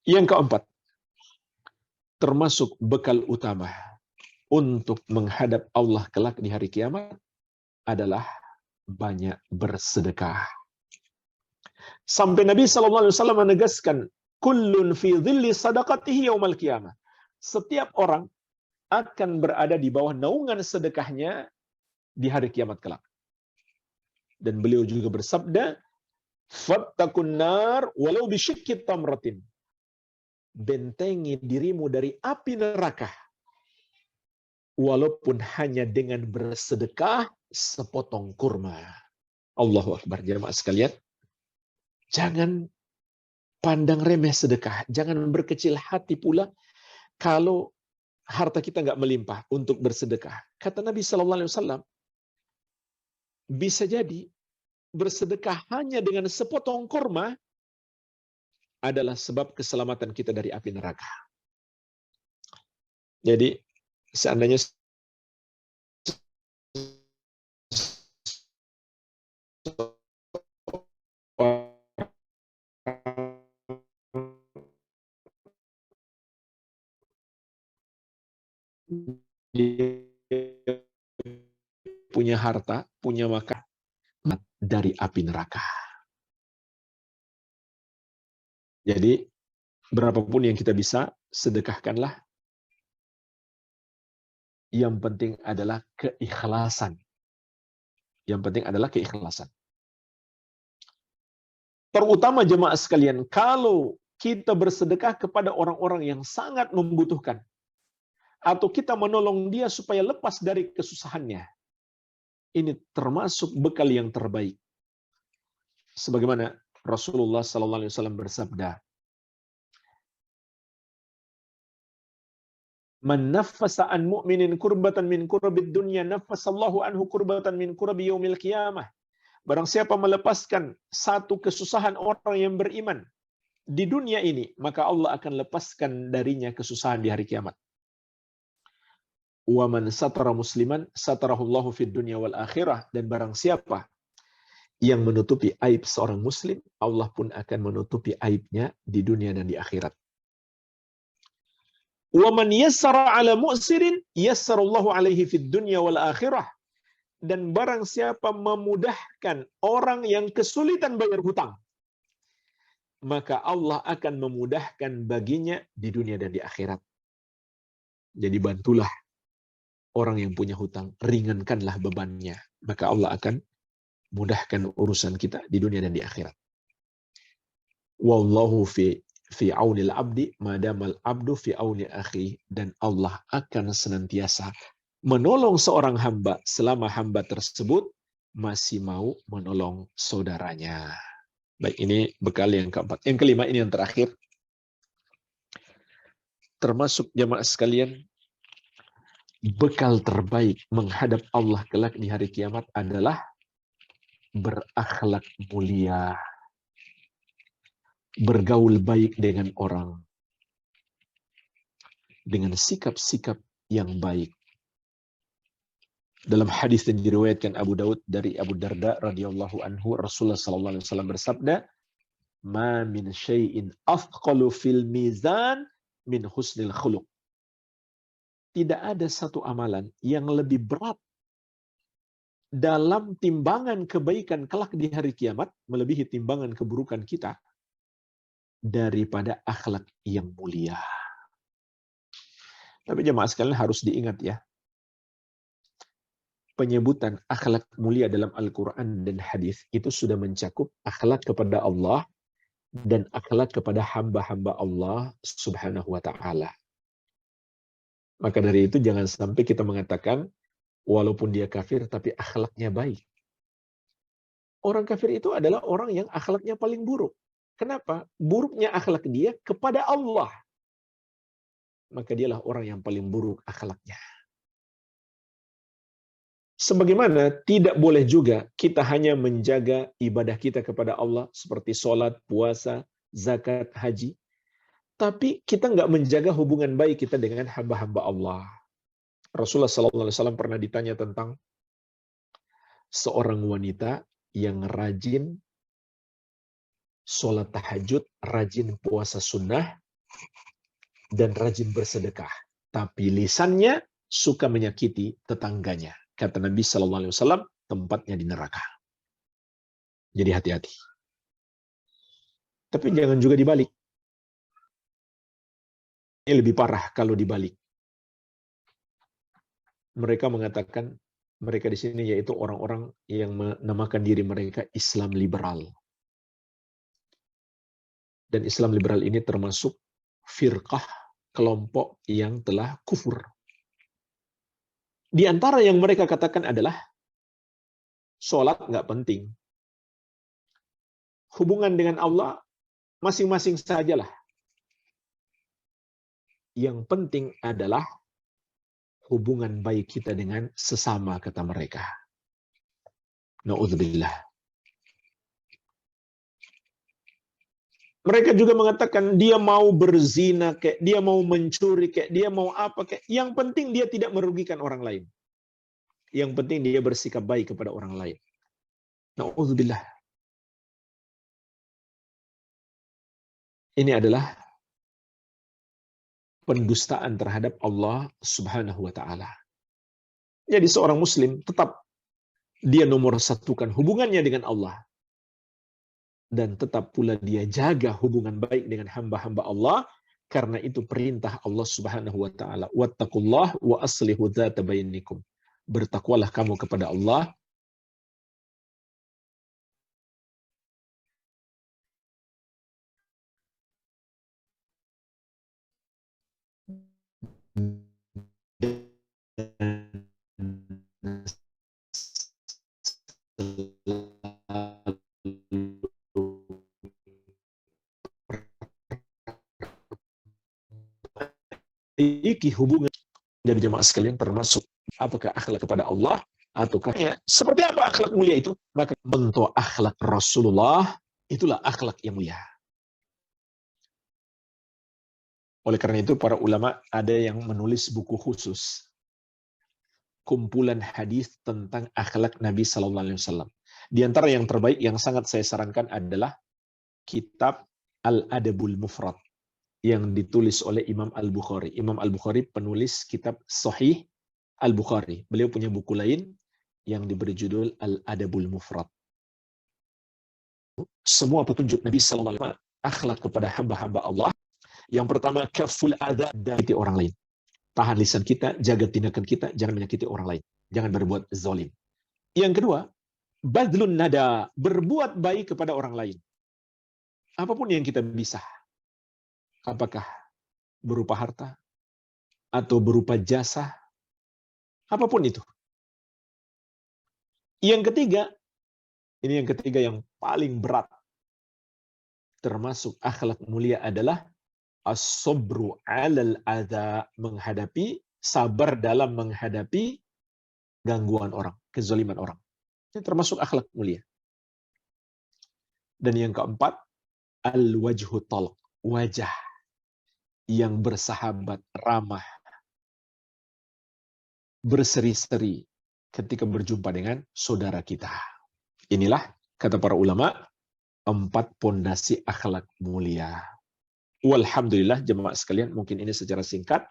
Yang keempat, termasuk bekal utama untuk menghadap Allah kelak di hari kiamat adalah banyak bersedekah. Sampai Nabi SAW menegaskan, kullun fi dhilli sadaqatihi yaumal qiyamah. Setiap orang akan berada di bawah naungan sedekahnya di hari kiamat kelak. Dan beliau juga bersabda, fattaqun nar walau bisyikki tamratin. Bentengi dirimu dari api neraka walaupun hanya dengan bersedekah sepotong kurma. Allahu Akbar, jemaah sekalian. Jangan pandang remeh sedekah. Jangan berkecil hati pula kalau harta kita nggak melimpah untuk bersedekah. Kata Nabi SAW, bisa jadi bersedekah hanya dengan sepotong kurma adalah sebab keselamatan kita dari api neraka. Jadi, seandainya dia punya harta, punya makan dari api neraka. Jadi, berapapun yang kita bisa, sedekahkanlah. Yang penting adalah keikhlasan. Yang penting adalah keikhlasan. Terutama jemaah sekalian, kalau kita bersedekah kepada orang-orang yang sangat membutuhkan, atau kita menolong dia supaya lepas dari kesusahannya, ini termasuk bekal yang terbaik. Sebagaimana Rasulullah SAW bersabda, man naffasa an mu'minin kurbatan min kurabid dunya naffasallahu anhu kurbatan min kurabi yaumil qiyamah. Barang siapa melepaskan satu kesusahan orang yang beriman di dunia ini, maka Allah akan lepaskan darinya kesusahan di hari kiamat. Wa man satara musliman satarahullahu fid dunya wal akhirah. Dan barang siapa yang menutupi aib seorang muslim, Allah pun akan menutupi aibnya di dunia dan di akhirat. Wa man yassara ala mu'sirin yassarallahu alaihi fid dunya wal akhirah. Dan barang siapa memudahkan orang yang kesulitan bayar hutang, maka Allah akan memudahkan baginya di dunia dan di akhirat. Jadi bantulah orang yang punya hutang, ringankanlah bebannya, maka Allah akan mudahkan urusan kita di dunia dan di akhirat. Wallahu fi fi aunil abdi madamal abdu fi auni akhi, dan Allah akan senantiasa menolong seorang hamba selama hamba tersebut masih mau menolong saudaranya. Baik, ini bekal yang keempat. Yang kelima, ini yang terakhir. Termasuk jamaah sekalian, bekal terbaik menghadap Allah kelak di hari kiamat adalah berakhlak mulia, bergaul baik dengan orang, dengan sikap-sikap yang baik. Dalam hadis yang diriwayatkan Abu Daud dari Abu Darda radhiyallahu anhu, Rasulullah sallallahu alaihi wasallam bersabda, "Ma min syai'in athqalu fil mizan min husnil khuluq." Tidak ada satu amalan yang lebih berat dalam timbangan kebaikan kelak di hari kiamat, melebihi timbangan keburukan kita, daripada akhlak yang mulia. Tapi jemaah sekalian harus diingat ya, penyebutan akhlak mulia dalam Al-Quran dan hadis itu sudah mencakup akhlak kepada Allah dan akhlak kepada hamba-hamba Allah Subhanahu wa Ta'ala. Maka dari itu jangan sampai kita mengatakan walaupun dia kafir tapi akhlaknya baik. Orang kafir itu adalah orang yang akhlaknya paling buruk. Kenapa? Buruknya akhlak dia kepada Allah. Maka dialah orang yang paling buruk akhlaknya. Sebagaimana tidak boleh juga kita hanya menjaga ibadah kita kepada Allah seperti sholat, puasa, zakat, haji, tapi kita nggak menjaga hubungan baik kita dengan hamba-hamba Allah. Rasulullah SAW pernah ditanya tentang seorang wanita yang rajin sholat tahajud, rajin puasa sunnah, dan rajin bersedekah. Tapi lisannya suka menyakiti tetangganya. Kata Nabi SAW, tempatnya di neraka. Jadi hati-hati. Tapi jangan juga dibalik. Ini lebih parah kalau dibalik. Mereka mengatakan, mereka di sini yaitu orang-orang yang menamakan diri mereka Islam liberal. Dan Islam liberal ini termasuk firqah, kelompok yang telah kufur. Di antara yang mereka katakan adalah sholat nggak penting. Hubungan dengan Allah masing-masing sajalah. Yang penting adalah hubungan baik kita dengan sesama, kata mereka. Na'udzubillah. Mereka juga mengatakan dia mau berzina, kayak dia mau mencuri, kayak dia mau apa, kayak yang penting dia tidak merugikan orang lain. Yang penting dia bersikap baik kepada orang lain. Na'udzubillah. Ini adalah pendustaan terhadap Allah Subhanahu wa Ta'ala. Jadi seorang muslim tetap dia nomor satukan hubungannya dengan Allah. Dan tetap pula dia jaga hubungan baik dengan hamba-hamba Allah, karena itu perintah Allah Subhanahu wa Ta'ala. Wattaqullah wa aslihu dzata bainikum. Bertakwalah kamu kepada Allah. Iki hubungan dari jemaah sekalian termasuk apakah akhlak kepada Allah ataukah seperti apa akhlak mulia itu? Maka bentuk akhlak Rasulullah itulah akhlak yang mulia. Oleh karena itu para ulama ada yang menulis buku khusus kumpulan hadis tentang akhlak Nabi Sallallahu Alaihi Wasallam. Di antara yang terbaik yang sangat saya sarankan adalah kitab Al-Adabul Mufrad yang ditulis oleh Imam Al-Bukhari. Imam Al-Bukhari penulis kitab Sahih Al-Bukhari. Beliau punya buku lain yang diberi judul Al-Adabul Mufrad. Semua petunjuk Nabi Sallallahu Alaihi Wasallam akhlak kepada hamba-hamba Allah. Yang pertama, kaful adza dari orang lain. Tahan lisan kita, jaga tindakan kita, jangan menyakiti orang lain. Jangan berbuat zalim. Yang kedua, badlun nada, berbuat baik kepada orang lain. Apapun yang kita bisa. Apakah berupa harta atau berupa jasa, apapun itu. Yang ketiga, ini yang ketiga yang paling berat, termasuk akhlak mulia adalah as-sabru 'alal adza, sabar dalam menghadapi gangguan orang, kezaliman orang. Ini termasuk akhlak mulia. Dan yang keempat, al-wajhu talq, wajah yang bersahabat, ramah, berseri-seri ketika berjumpa dengan saudara kita. Inilah, kata para ulama, 4 pondasi akhlak mulia. Walhamdulillah, jemaah sekalian, mungkin ini secara singkat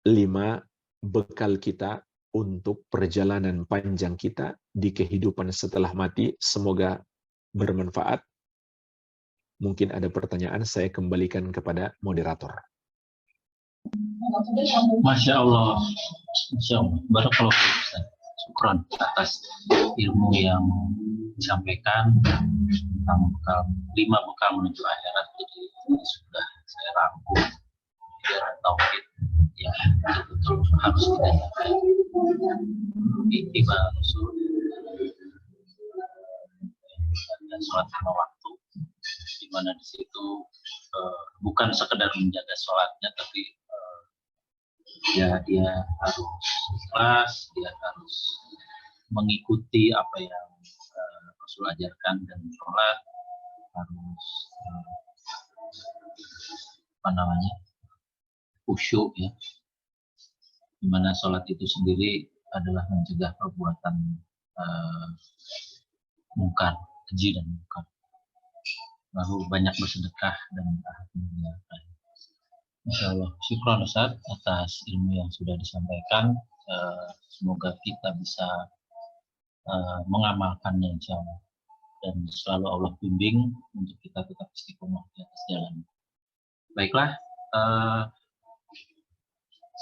5 bekal kita untuk perjalanan panjang kita di kehidupan setelah mati. Semoga bermanfaat. Mungkin ada pertanyaan, saya kembalikan kepada moderator. Masya Allah. Masya Allah. Barakallahu fiik, Ustaz. Syukran atas ilmu yang disampaikan tentang bekal, 5 bekal menuju akhirat. Jadi sudah saya rangkum biar tauhid ya betul-betul harus kita jaga. Ittiba rasul dan sholat 5 waktu, di mana di situ bukan sekedar menjaga sholatnya, tapi ya dia harus ikhlas, dia harus mengikuti apa yang Rasul ajarkan, dan sholat harus khusyuk ya, dimana sholat itu sendiri adalah mencegah perbuatan mungkar, keji dan mungkar. Lalu banyak bersedekah dan menjalankan. Masya Allah, syukran Ustaz atas ilmu yang sudah disampaikan. Semoga kita bisa mengamalkannya insya Allah, dan selalu Allah bimbing untuk kita tetap istiqomah di atas jalan. Baiklah,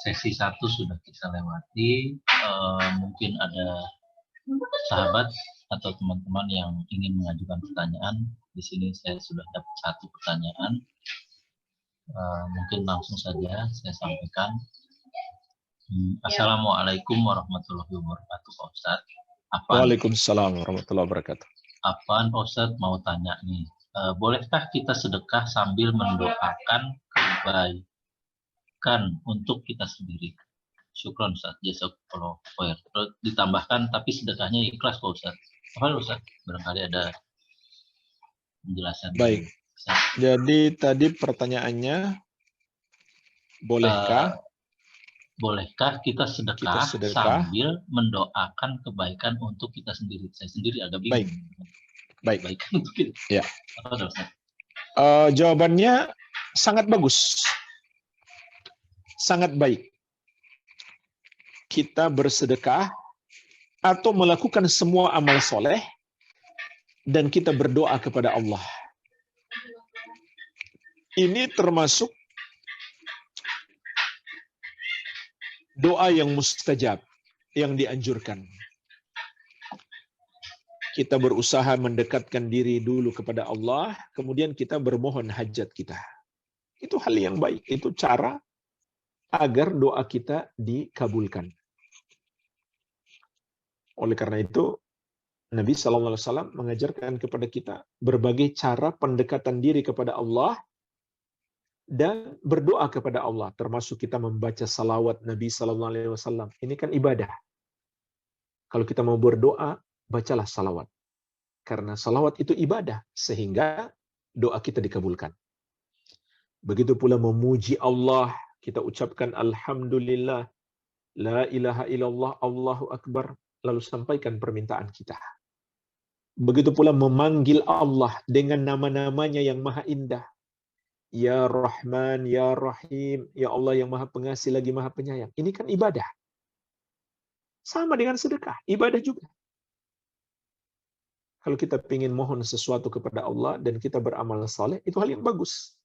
sesi 1 sudah kita lewati. Mungkin ada sahabat atau teman-teman yang ingin mengajukan pertanyaan. Di sini saya sudah dapat 1 pertanyaan. Mungkin langsung saja saya sampaikan. Assalamualaikum warahmatullahi wabarakatuh, Pak Ustadz. Waalaikumsalam warahmatullahi wabarakatuh. Apaan Pak Ustadz mau tanya nih, bolehkah kita sedekah sambil mendoakan kebaikan untuk kita sendiri? Syukron Ustadz, jazakallahu khair. Ditambahkan, tapi sedekahnya ikhlas Pak Ustadz. Apa Ustadz? Barangkali ada penjelasan. Baik. Jadi tadi pertanyaannya, bolehkah kita sedekah sambil mendoakan kebaikan untuk kita sendiri? Saya sendiri agak bingung. Baik. Untuk kita. Ya. Apa, jawabannya sangat bagus. Sangat baik. Kita bersedekah atau melakukan semua amal soleh dan kita berdoa kepada Allah. Ini termasuk doa yang mustajab, yang dianjurkan. Kita berusaha mendekatkan diri dulu kepada Allah, kemudian kita bermohon hajat kita. Itu hal yang baik, itu cara agar doa kita dikabulkan. Oleh karena itu, Nabi SAW mengajarkan kepada kita berbagai cara pendekatan diri kepada Allah dan berdoa kepada Allah, termasuk kita membaca salawat Nabi SAW. Ini kan ibadah. Kalau kita mau berdoa, bacalah salawat. Karena salawat itu ibadah, sehingga doa kita dikabulkan. Begitu pula memuji Allah, kita ucapkan Alhamdulillah, La ilaha illallah, Allahu Akbar, lalu sampaikan permintaan kita. Begitu pula memanggil Allah dengan nama-namanya yang maha indah. Ya Rahman, Ya Rahim, Ya Allah yang maha pengasih lagi maha penyayang. Ini kan ibadah. Sama dengan sedekah, ibadah juga. Kalau kita ingin mohon sesuatu kepada Allah dan kita beramal saleh, itu hal yang bagus.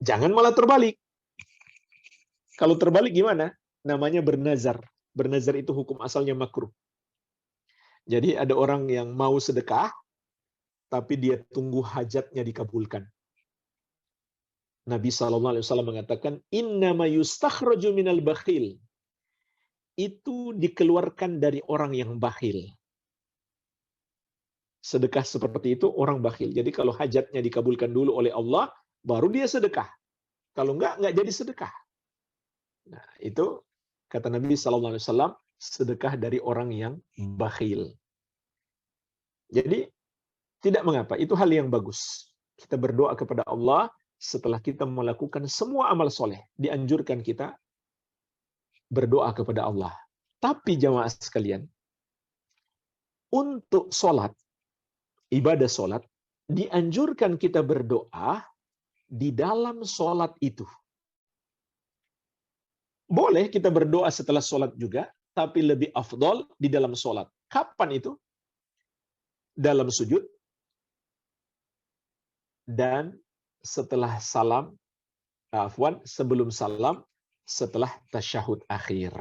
Jangan malah terbalik. Kalau terbalik gimana? Namanya bernazar. Bernazar itu hukum asalnya makruh. Jadi ada orang yang mau sedekah, tapi dia tunggu hajatnya dikabulkan. Nabi SAW mengatakan, innama yustakhraju minal bakhil. Itu dikeluarkan dari orang yang bakhil. Sedekah seperti itu orang bakhil. Jadi kalau hajatnya dikabulkan dulu oleh Allah, baru dia sedekah. Kalau enggak jadi sedekah. Nah, itu kata Nabi SAW, sedekah dari orang yang bakhil. Jadi tidak mengapa, itu hal yang bagus. Kita berdoa kepada Allah setelah kita melakukan semua amal soleh. Dianjurkan kita berdoa kepada Allah. Tapi jamaah sekalian, untuk sholat, ibadah sholat, dianjurkan kita berdoa di dalam sholat itu. Boleh kita berdoa setelah sholat juga, tapi lebih afdol di dalam sholat. Kapan itu? Dalam sujud, dan setelah salam, sebelum salam, setelah tasyahud akhir.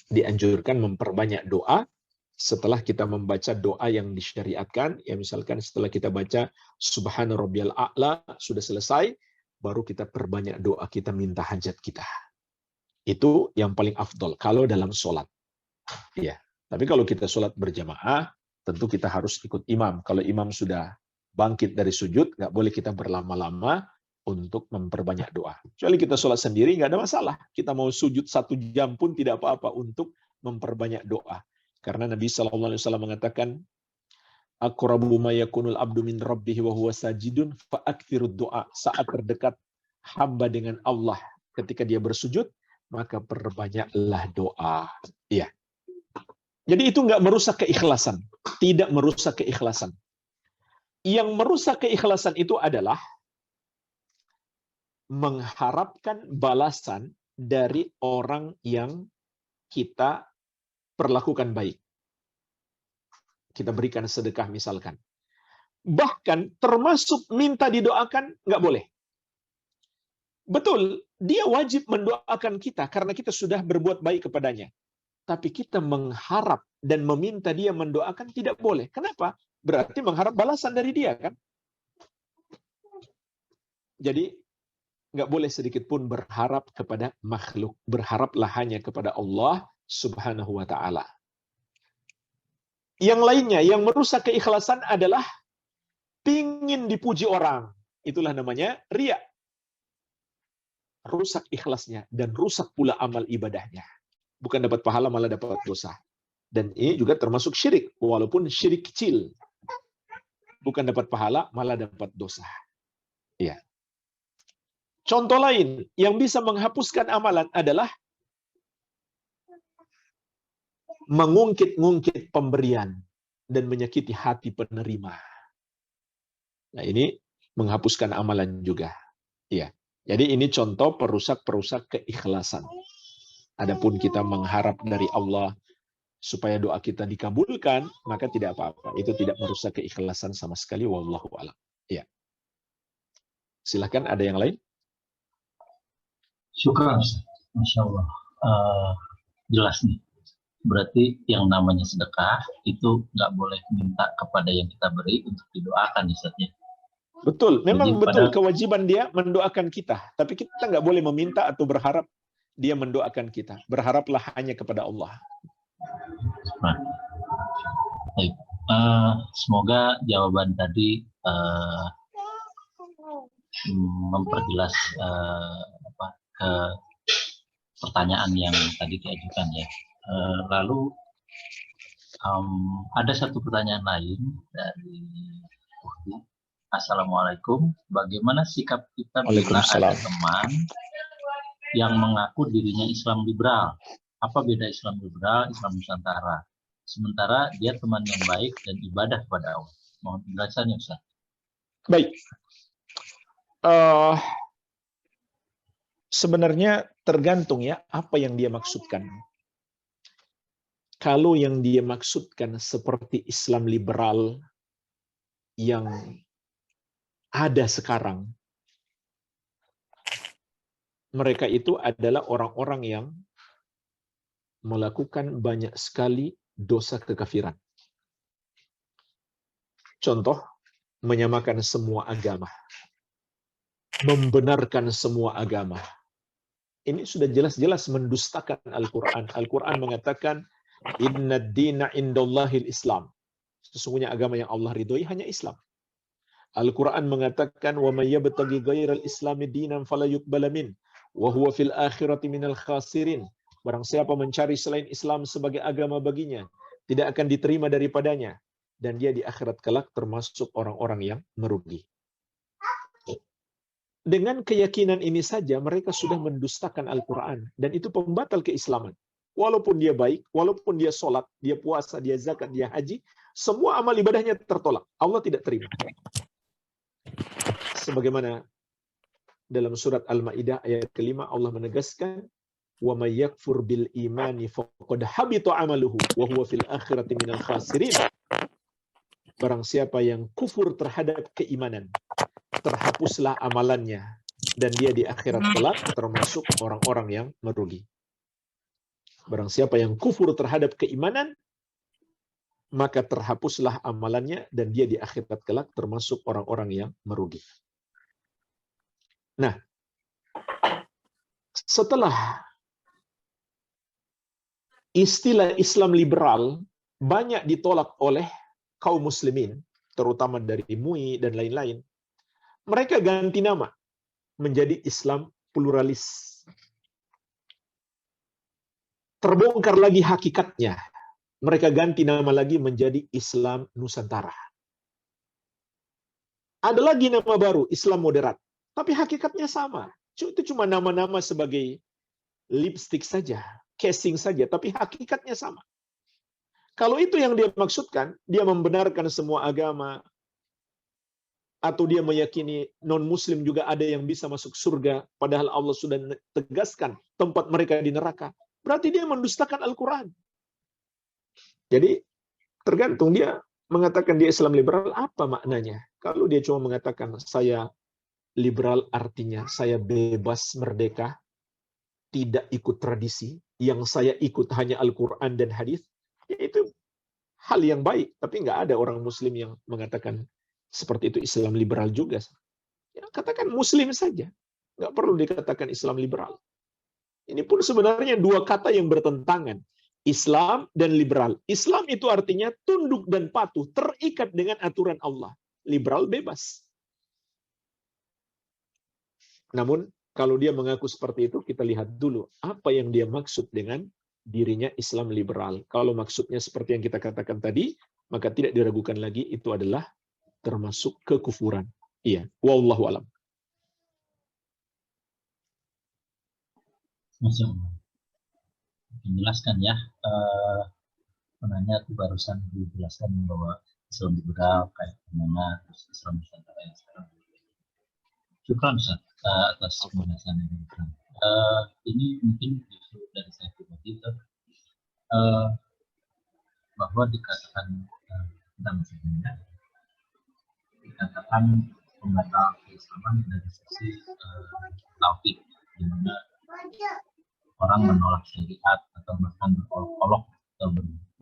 Dianjurkan memperbanyak doa setelah kita membaca doa yang disyariatkan. Ya, misalkan setelah kita baca Subhana Rabbiyal A'la, sudah selesai, baru kita perbanyak doa, kita minta hajat kita. Itu yang paling afdol kalau dalam sholat. Ya. Tapi kalau kita sholat berjamaah, tentu kita harus ikut imam. Kalau imam sudah bangkit dari sujud, nggak boleh kita berlama-lama untuk memperbanyak doa. Kecuali kita sholat sendiri, nggak ada masalah. Kita mau sujud 1 jam pun tidak apa-apa untuk memperbanyak doa. Karena Nabi SAW mengatakan, aqrabu ma yakunul abdu min rabbih wa huwa sajidun fa aktsirud doa. Saat terdekat hamba dengan Allah ketika dia bersujud, maka perbanyaklah doa. Iya. Jadi itu nggak merusak keikhlasan. Tidak merusak keikhlasan. Yang merusak keikhlasan itu adalah mengharapkan balasan dari orang yang kita perlakukan baik. Kita berikan sedekah misalkan. Bahkan termasuk minta didoakan, nggak boleh. Betul, dia wajib mendoakan kita karena kita sudah berbuat baik kepadanya. Tapi kita mengharap dan meminta dia mendoakan tidak boleh. Kenapa? Berarti mengharap balasan dari dia, kan? Jadi, nggak boleh sedikit pun berharap kepada makhluk. Berharaplah hanya kepada Allah Subhanahu wa ta'ala. Yang lainnya, yang merusak keikhlasan adalah pingin dipuji orang. Itulah namanya riya. Rusak ikhlasnya dan rusak pula amal ibadahnya. Bukan dapat pahala, malah dapat dosa. Dan ini juga termasuk syirik, walaupun syirik kecil. Bukan dapat pahala, malah dapat dosa. Ya. Contoh lain yang bisa menghapuskan amalan adalah mengungkit-ungkit pemberian dan menyakiti hati penerima. Nah, ini menghapuskan amalan juga. Ya. Jadi ini contoh perusak-perusak keikhlasan. Adapun kita mengharap dari Allah supaya doa kita dikabulkan, maka tidak apa-apa. Itu tidak merusak keikhlasan sama sekali. Wallahu a'lam. Ya. Silakan, ada yang lain? Syukran, Masya Allah. Jelas nih. Berarti yang namanya sedekah itu nggak boleh minta kepada yang kita beri untuk didoakan, Ustaz. Betul, memang Jadi betul kewajiban dia mendoakan kita. Tapi kita nggak boleh meminta atau berharap dia mendoakan kita. Berharaplah hanya kepada Allah. Nah, baik. Semoga jawaban tadi memperjelas ke pertanyaan yang tadi diajukan ya. Lalu ada satu pertanyaan lain dari Assalamualaikum, bagaimana sikap kita bila ada teman yang mengaku dirinya Islam liberal? Apa beda Islam liberal, Islam Nusantara? Sementara dia teman yang baik dan ibadah kepada Allah. Mohon penjelasannya, Ustaz. Baik. Sebenarnya tergantung ya apa yang dia maksudkan. Kalau yang dia maksudkan seperti Islam liberal yang ada sekarang, mereka itu adalah orang-orang yang melakukan banyak sekali dosa kekafiran. Contoh, menyamakan semua agama. membenarkan semua agama. Ini sudah jelas-jelas mendustakan Al-Quran. Al-Quran mengatakan, Inna dina indallahil Islam. Sesungguhnya agama yang Allah ridhoi hanya Islam. Al-Quran mengatakan, wa may yabtaghi ghairal islami dinan fala yuqbala min wa huwa fil akhirati minal khasirin. Barang siapa mencari selain Islam sebagai agama baginya, tidak akan diterima daripadanya, dan dia di akhirat kelak termasuk orang-orang yang merugi. Dengan keyakinan ini saja mereka sudah mendustakan Al-Quran, dan itu pembatal keislaman. Walaupun dia baik, walaupun dia sholat, dia puasa, dia zakat, dia haji, semua amal ibadahnya tertolak. Allah tidak terima. Sebagaimana dalam surat Al-Maidah ayat ke-5 Allah menegaskan, wa may yakfur bil imani faqad habita amaluhu wa huwa fil akhirati minal khasirin. Barang siapa yang kufur terhadap keimanan, terhapuslah amalannya, dan dia di akhirat kelak termasuk orang-orang yang merugi. Barang siapa yang kufur terhadap keimanan, maka terhapuslah amalannya, dan dia di akhirat kelak termasuk orang-orang yang merugi. Nah, setelah istilah Islam liberal banyak ditolak oleh kaum muslimin, terutama dari MUI dan lain-lain, mereka ganti nama menjadi Islam pluralis. Terbongkar lagi hakikatnya. Mereka ganti nama lagi menjadi Islam Nusantara. Ada lagi nama baru, Islam moderat. Tapi hakikatnya sama. Itu cuma nama-nama sebagai lipstick saja, casing saja, tapi hakikatnya sama. Kalau itu yang dia maksudkan, dia membenarkan semua agama, atau dia meyakini non-muslim juga ada yang bisa masuk surga, padahal Allah sudah tegaskan tempat mereka di neraka, berarti dia mendustakan Al-Quran. Jadi tergantung dia mengatakan dia Islam liberal, apa maknanya? Kalau dia cuma mengatakan saya liberal, artinya saya bebas merdeka, tidak ikut tradisi, yang saya ikut hanya Al-Quran dan hadis, ya itu hal yang baik. Tapi nggak ada orang muslim yang mengatakan seperti itu Islam liberal juga. Ya, katakan muslim saja, nggak perlu dikatakan Islam liberal. Ini pun sebenarnya dua kata yang bertentangan, Islam dan liberal. Islam itu artinya tunduk dan patuh, terikat dengan aturan Allah. Liberal bebas. Namun kalau dia mengaku seperti itu, kita lihat dulu apa yang dia maksud dengan dirinya Islam liberal. Kalau maksudnya seperti yang kita katakan tadi, maka tidak diragukan lagi itu adalah termasuk kekufuran. Iya, wallahu alam. Masya Allah. Menjelaskan ya, penanya itu barusan dijelaskan bahwa Islam liberal kayak gimana, terus Islam Nusantara yang sekarang. Syukran Ustaz atas penjelasan yang diberikan. Ini mungkin justru dari saya pribadi bahwa dikatakan tentang sebenarnya dikatakan pembatal keislaman dari sisi tauhid, di mana orang menolak syariat atau bahkan berolok-olok atau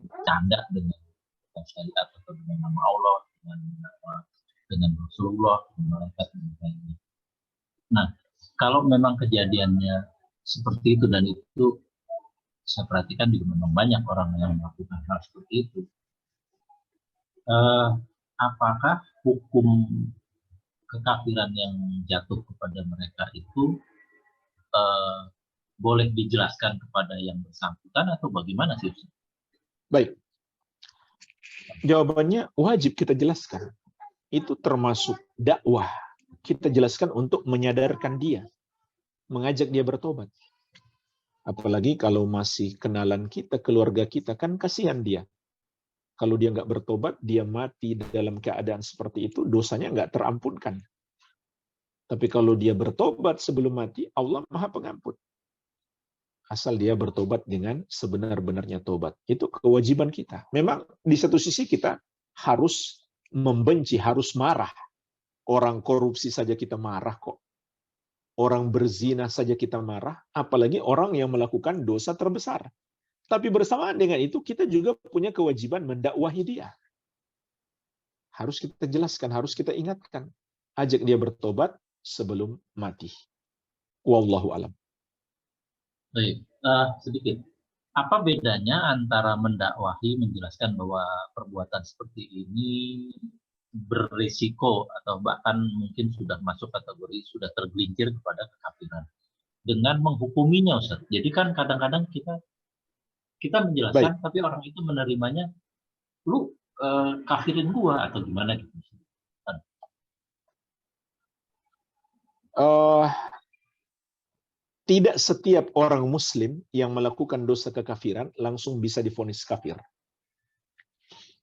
bercanda dengan syariat atau dengan nama Allah, dengan Rasulullah, dengan malaikat dan lain-lain. Nah, kalau memang kejadiannya seperti itu dan itu saya perhatikan juga memang banyak orang yang melakukan hal seperti itu. Apakah hukum kekafiran yang jatuh kepada mereka itu boleh dijelaskan kepada yang bersangkutan atau bagaimana sih? Baik. Jawabannya wajib kita jelaskan. Itu termasuk dakwah. Kita jelaskan untuk menyadarkan dia, mengajak dia bertobat. Apalagi kalau masih kenalan kita, keluarga kita, kan kasihan dia. Kalau dia nggak bertobat, dia mati dalam keadaan seperti itu, dosanya nggak terampunkan. Tapi kalau dia bertobat sebelum mati, Allah Maha Pengampun. Asal dia bertobat dengan sebenar-benarnya tobat. Itu kewajiban kita. Memang di satu sisi kita harus membenci, harus marah. Orang korupsi saja kita marah kok. Orang berzina saja kita marah, apalagi orang yang melakukan dosa terbesar. Tapi bersamaan dengan itu, kita juga punya kewajiban mendakwahi dia. Harus kita jelaskan, harus kita ingatkan. Ajak dia bertobat, sebelum mati. Wallahu alam. Baik, sedikit. Apa bedanya antara mendakwahi, menjelaskan bahwa perbuatan seperti ini berisiko atau bahkan mungkin sudah masuk kategori sudah tergelincir kepada kekafiran, dengan menghukuminya, Ustaz? Jadi kan kadang-kadang kita menjelaskan, Baik. tapi orang itu menerimanya, lu kafirin gua atau gimana gitu. Tidak setiap orang muslim yang melakukan dosa kekafiran langsung bisa divonis kafir.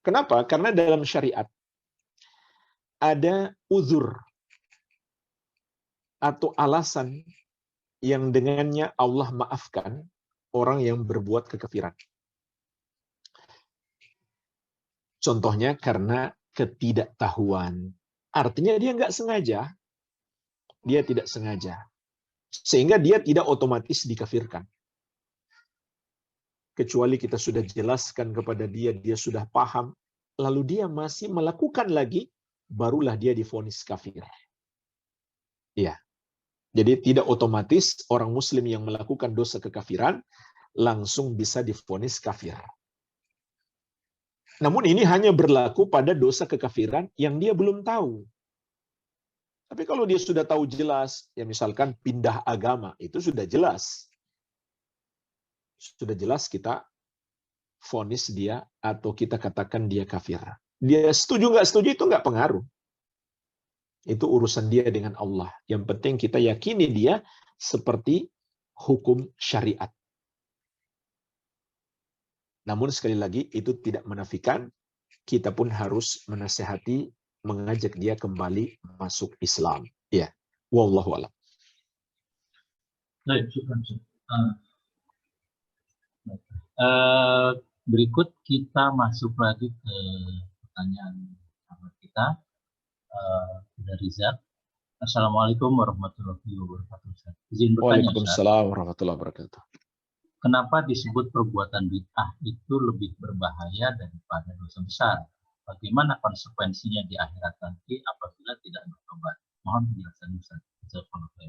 Kenapa? Karena dalam syariat ada uzur atau alasan yang dengannya Allah maafkan orang yang berbuat kekafiran. Contohnya karena ketidaktahuan. Artinya dia nggak sengaja. Dia tidak sengaja. Sehingga dia tidak otomatis dikafirkan. Kecuali kita sudah jelaskan kepada dia, dia sudah paham, lalu dia masih melakukan lagi, barulah dia divonis kafir. Iya. Jadi tidak otomatis orang muslim yang melakukan dosa kekafiran langsung bisa divonis kafir. Namun ini hanya berlaku pada dosa kekafiran yang dia belum tahu. Tapi kalau dia sudah tahu jelas, ya misalkan pindah agama, itu sudah jelas. Sudah jelas kita vonis dia atau kita katakan dia kafir. Dia setuju nggak setuju itu nggak pengaruh. Itu urusan dia dengan Allah. Yang penting kita yakini dia seperti hukum syariat. Namun sekali lagi itu tidak menafikan kita pun harus menasihati, mengajak dia kembali masuk Islam. Ya, wallahu a'lam. Baik, berikut kita masuk lagi ke pertanyaan sahabat kita dari Rizal. Assalamualaikum warahmatullahi wabarakatuh. Izin bertanya, Waalaikumsalam warahmatullahi wabarakatuh. Kenapa disebut perbuatan bid'ah itu lebih berbahaya daripada dosa besar? Bagaimana konsekuensinya di akhirat nanti apabila tidak bertobat? Mohon penjelasan Ustaz.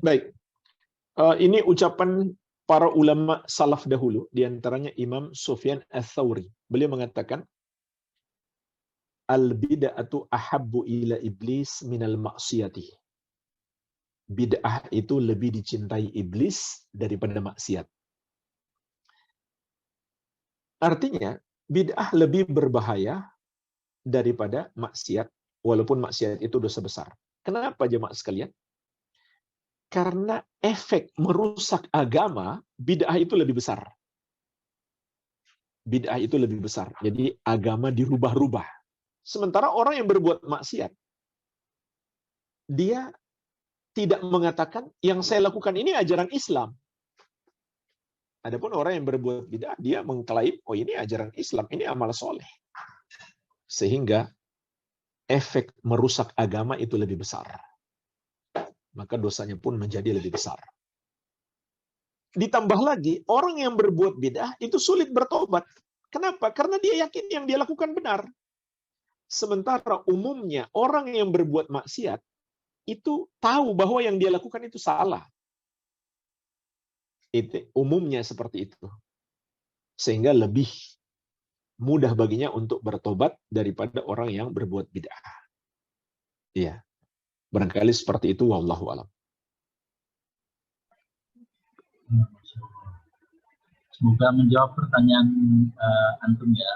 Baik. Ini ucapan para ulama salaf dahulu, diantaranya Imam Sufyan Ats-Tsauri. Beliau mengatakan, al-bid'atu ahabbu ila iblis minal maksiyati. Bid'ah itu lebih dicintai iblis daripada maksiat. Artinya, bid'ah lebih berbahaya daripada maksiat, walaupun maksiat itu dosa besar. Kenapa jemaah sekalian? Karena efek merusak agama, bid'ah itu lebih besar. Bid'ah itu lebih besar. Jadi agama dirubah-rubah. Sementara orang yang berbuat maksiat, dia tidak mengatakan yang saya lakukan ini ajaran Islam. Adapun orang yang berbuat bid'ah, dia mengklaim, oh ini ajaran Islam, ini amal soleh. Sehingga efek merusak agama itu lebih besar. Maka dosanya pun menjadi lebih besar. Ditambah lagi, orang yang berbuat bid'ah itu sulit bertobat. Kenapa? Karena dia yakin yang dia lakukan benar. Sementara umumnya orang yang berbuat maksiat itu tahu bahwa yang dia lakukan itu salah. Itu umumnya seperti itu. Sehingga lebih mudah baginya untuk bertobat daripada orang yang berbuat bid'ah. Iya. Barangkali seperti itu, wallahu a'lam. Semoga menjawab pertanyaan antum ya.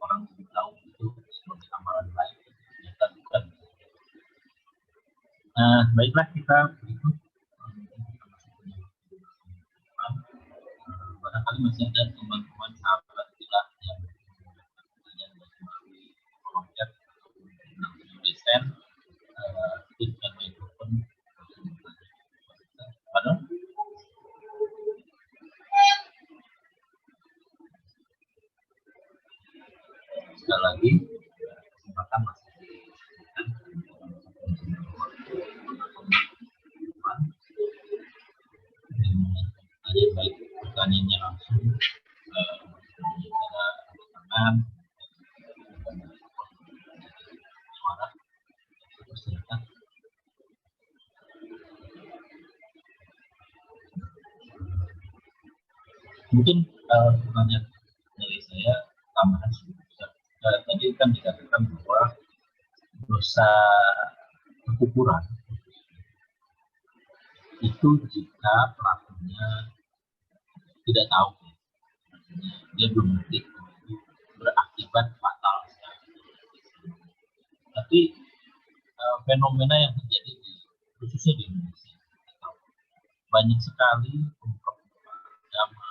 Orang tahu itu sebagai amalan baik, ternyata bukan. Baiklah, kita berikut. Barangkali masih ada teman-teman sahabat kita yang bertanya melalui kolom chat atau desain dengan mikrofon. Pardon? Sekali lagi, kesempatan masih baik pertanyaannya langsung cara silakan. Suara, silakan. Mungkin pertanyaan dari saya tambahan sedikit. Tadi kan dikatakan bahwa dosa kekufuran itu jika pelakunya tidak tahu, artinya dia belum ngerti itu berakibat fatal. Tapi fenomena yang terjadi khususnya di Indonesia, banyak sekali pemuka-pemuka agama,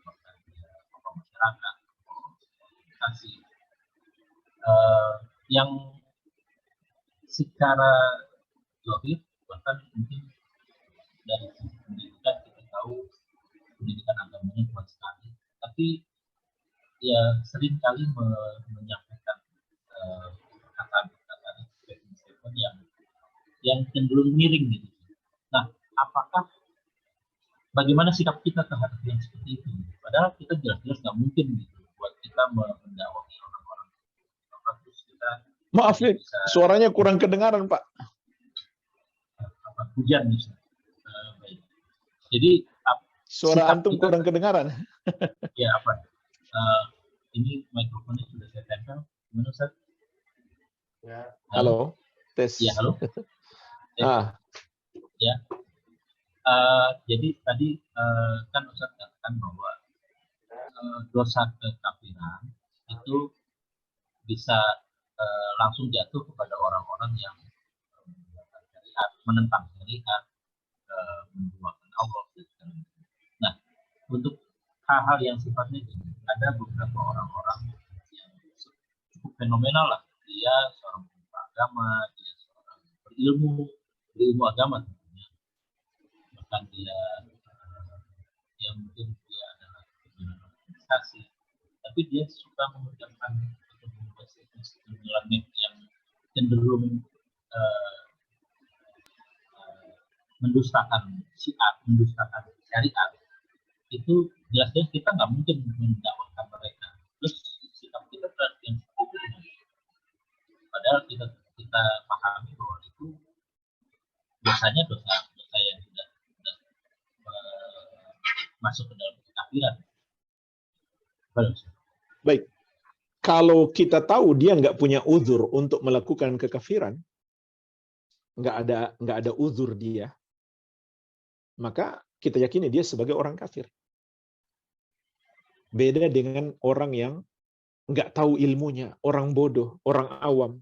bahkan tokoh masyarakat, komunikasi yang secara zahir bahkan mungkin dari sisi pendidikan kita tahu pendidikan agamanya kuat sekali, tapi ya seringkali menyampaikan perkataan-perkataan yang cenderung miring gitu. Nah, apakah bagaimana sikap kita terhadap yang seperti itu? Padahal kita jelas-jelas nggak mungkin gitu buat kita mendakwai orang-orang. Terus kita Maaf nih, suaranya kurang kedengaran, Pak. Hujan misalnya. Baik. Jadi suara antum kurang kedengaran. Ya apa? Ini mikrofonnya sudah saya tempel. Gimana, Ustaz? Ya. Halo, tes. Ya, halo. Ya. Jadi tadi kan Ustaz katakan bahwa dosa kekafiran itu bisa langsung jatuh kepada orang-orang yang menentang syariat, menduakan Allah. Nah, untuk hal-hal yang sifatnya ini, ada beberapa orang-orang yang cukup fenomenal lah. Dia seorang pemuka agama, dia seorang berilmu agama tentunya. Bahkan dia mungkin dia adalah organisasi, tapi dia suka mengucapkan atau membuat statement yang cenderung mendustakan syiar, mendustakan syariat. Itu jelas-jelas kita nggak mungkin mendakwahkan mereka. Terus sikap kita terhadap yang seperti itu, padahal kita pahami bahwa itu biasanya dosa yang tidak masuk ke dalam kekafiran. Baik, kalau kita tahu dia nggak punya uzur untuk melakukan kekafiran, nggak ada uzur dia, maka kita yakini dia sebagai orang kafir. Beda dengan orang yang nggak tahu ilmunya, orang bodoh, orang awam.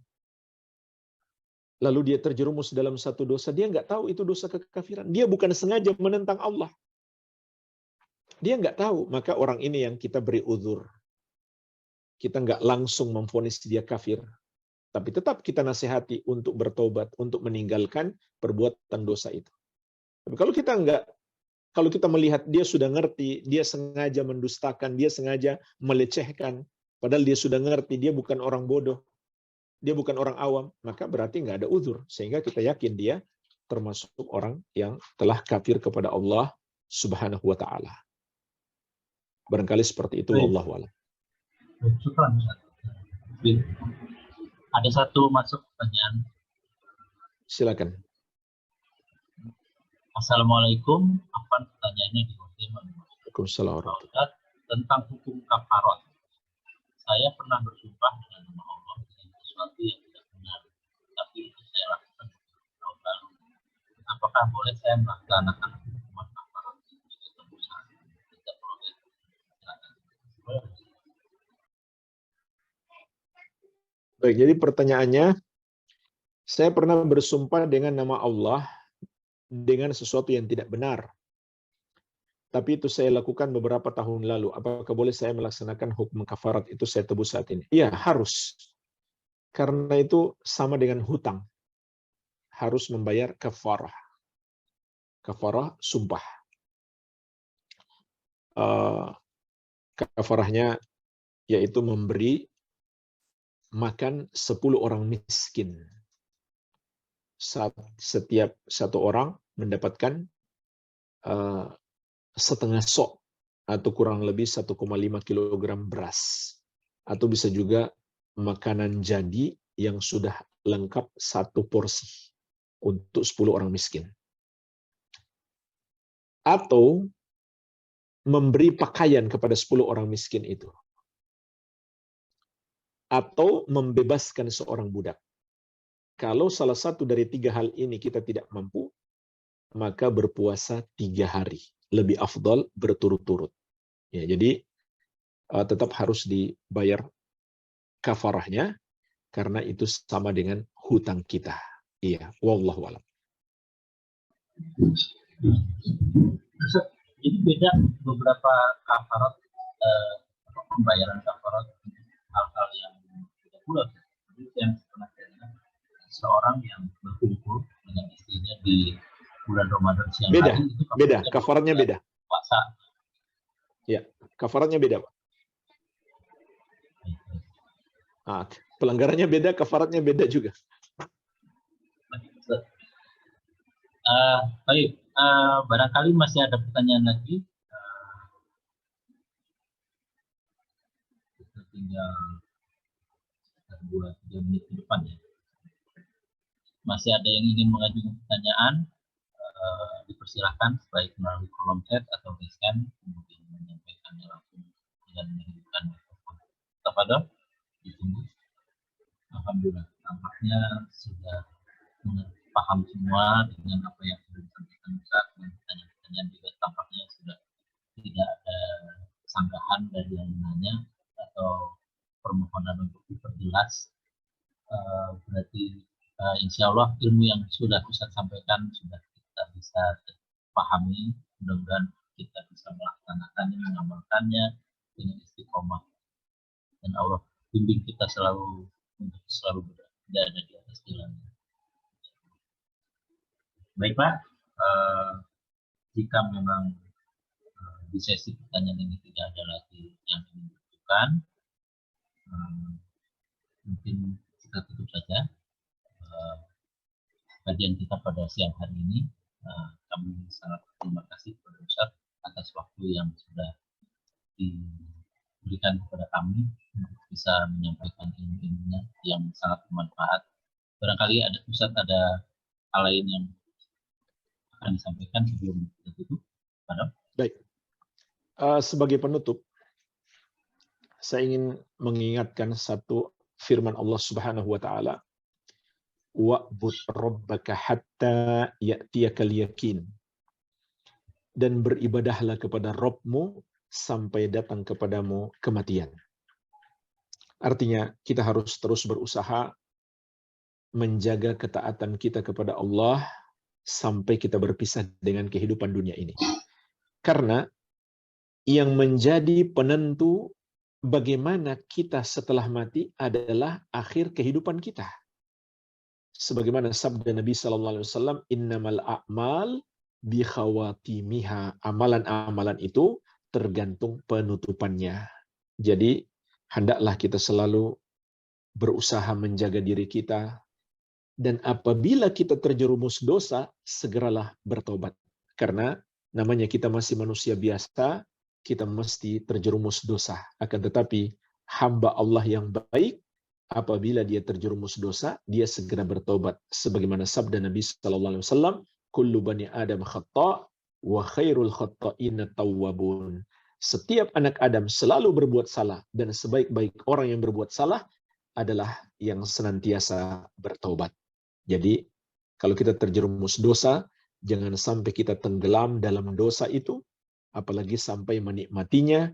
Lalu dia terjerumus dalam satu dosa, dia nggak tahu itu dosa kekafiran. Dia bukan sengaja menentang Allah. Dia nggak tahu, maka orang ini yang kita beri uzur. Kita nggak langsung memvonis dia kafir. Tapi tetap kita nasihati untuk bertobat, untuk meninggalkan perbuatan dosa itu. Tapi kalau kita melihat dia sudah ngerti, dia sengaja mendustakan, dia sengaja melecehkan, padahal dia sudah ngerti, dia bukan orang bodoh, dia bukan orang awam, maka berarti nggak ada uzur. Sehingga kita yakin dia termasuk orang yang telah kafir kepada Allah Subhanahu wa Ta'ala. Barangkali seperti itu, wallahu a'lam. Ada satu masuk pertanyaan. Silakan. Assalamualaikum. Apa pertanyaannya di Waalaikumsalam. Tentang hukum kafarot. Saya pernah bersumpah dengan nama Allah dengan sesuatu yang tidak benar, tapi itu saya lakukan tahun lalu. Apakah boleh saya melaksanakan hukuman kafarot sebagai tebusan? Tidak boleh. Baik, jadi pertanyaannya, saya pernah bersumpah dengan nama Allah dengan sesuatu yang tidak benar. Tapi itu saya lakukan beberapa tahun lalu. Apakah boleh saya melaksanakan hukum kafarat itu saya tebus saat ini? Ya, harus. Karena itu sama dengan hutang. Harus membayar kafarah. Kafarah sumpah. Kafarahnya yaitu memberi makan 10 orang miskin. Setiap satu orang mendapatkan setengah sok atau kurang lebih 1,5 kilogram beras atau bisa juga makanan jadi yang sudah lengkap 1 porsi untuk 10 orang miskin. Atau memberi pakaian kepada 10 orang miskin itu. Atau membebaskan seorang budak. Kalau salah satu dari 3 hal ini kita tidak mampu, maka berpuasa 3 hari. Lebih afdal berturut-turut. Ya, jadi tetap harus dibayar kafarahnya, karena itu sama dengan hutang kita. Iya, wallahu a'lam. Jadi beda beberapa kafarat, pembayaran kafarat hal-hal yang tidak bulat. Jadi yang pernah dengar, seorang yang berkumpul dengan istrinya di bulan Ramadan siang Beda, hari itu beda, kafaratnya beda. Puasa. Ya, kafaratnya beda, Pak. Pelanggarannya beda, kafaratnya beda juga. Baik, barangkali masih ada pertanyaan lagi. Kita tinggal 2-3 menit ke depan ya. Masih ada yang ingin mengajukan pertanyaan, dipersilahkan baik melalui kolom chat atau scan, kemudian menyampaikannya langsung dengan menghidupkan mikrofon. Tafadhol, ditunggu. Alhamdulillah, tampaknya sudah paham semua dengan apa yang sudah disampaikan Ustaz, dan pertanyaan-pertanyaan juga tampaknya sudah tidak ada sanggahan dari yang menanya atau permohonan untuk diperjelas. Berarti insya Allah ilmu yang sudah Ustaz sampaikan sudah kita bisa pahami, mudah-mudahan kita bisa melaksanakannya, mengamalkannya dengan istiqomah, dan Allah bimbing kita selalu untuk selalu berada di atas jalannya. Baik Pak, jika memang di sesi pertanyaan ini tidak ada lagi yang ingin dilakukan, mungkin kita tutup saja kajian kita pada siang hari ini. Kami sangat terima kasih kepada Ustaz atas waktu yang sudah diberikan kepada kami untuk bisa menyampaikan ilmu-ilmunya yang sangat bermanfaat. Barangkali Ustaz ada hal lain yang akan disampaikan sebelum kita tutup. Baik. Sebagai penutup, saya ingin mengingatkan satu firman Allah Subhanahu wa taala, wa'bud rabbaka hatta ya'tiyakal yakin. Dan beribadahlah kepada Rabbmu sampai datang kepadamu kematian. Artinya, kita harus terus berusaha menjaga ketaatan kita kepada Allah sampai kita berpisah dengan kehidupan dunia ini. Karena yang menjadi penentu bagaimana kita setelah mati adalah akhir kehidupan kita. Sebagaimana sabda Nabi sallallahu alaihi wasallam, innamal a'mal bi khawatimiha. Amalan-amalan itu tergantung penutupannya. Jadi, hendaklah kita selalu berusaha menjaga diri kita, dan apabila kita terjerumus dosa, segeralah bertobat. Karena namanya kita masih manusia biasa, kita mesti terjerumus dosa. Akan tetapi hamba Allah yang baik, apabila dia terjerumus dosa, dia segera bertobat. Sebagaimana sabda Nabi sallallahu alaihi wasallam, kullu bani Adam khata' wa khairul khata'ina tawwabun. Setiap anak Adam selalu berbuat salah, dan sebaik-baik orang yang berbuat salah adalah yang senantiasa bertobat. Jadi, kalau kita terjerumus dosa, jangan sampai kita tenggelam dalam dosa itu, apalagi sampai menikmatinya,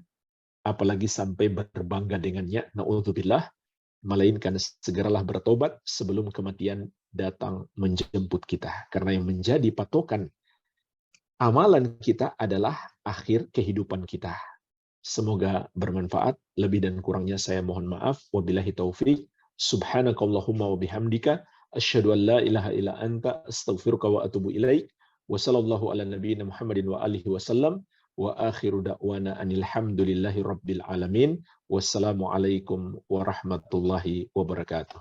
apalagi sampai berbangga dengannya, na'udzubillah, melainkan segeralah bertobat sebelum kematian datang menjemput kita. Karena yang menjadi patokan amalan kita adalah akhir kehidupan kita. Semoga bermanfaat. Lebih dan kurangnya saya mohon maaf. Wabillahi taufik. Subhanakallahumma wa bihamdika asyhadu an la ilaha illa anta astaghfiruka wa atubu ilaik. Wa sallallahu ala nabiyyina Muhammadin wa alihi wasallam. Wa akhiru da'wana anil hamdulillahi rabbil alamin. Wassalamualaikum warahmatullahi wabarakatuh.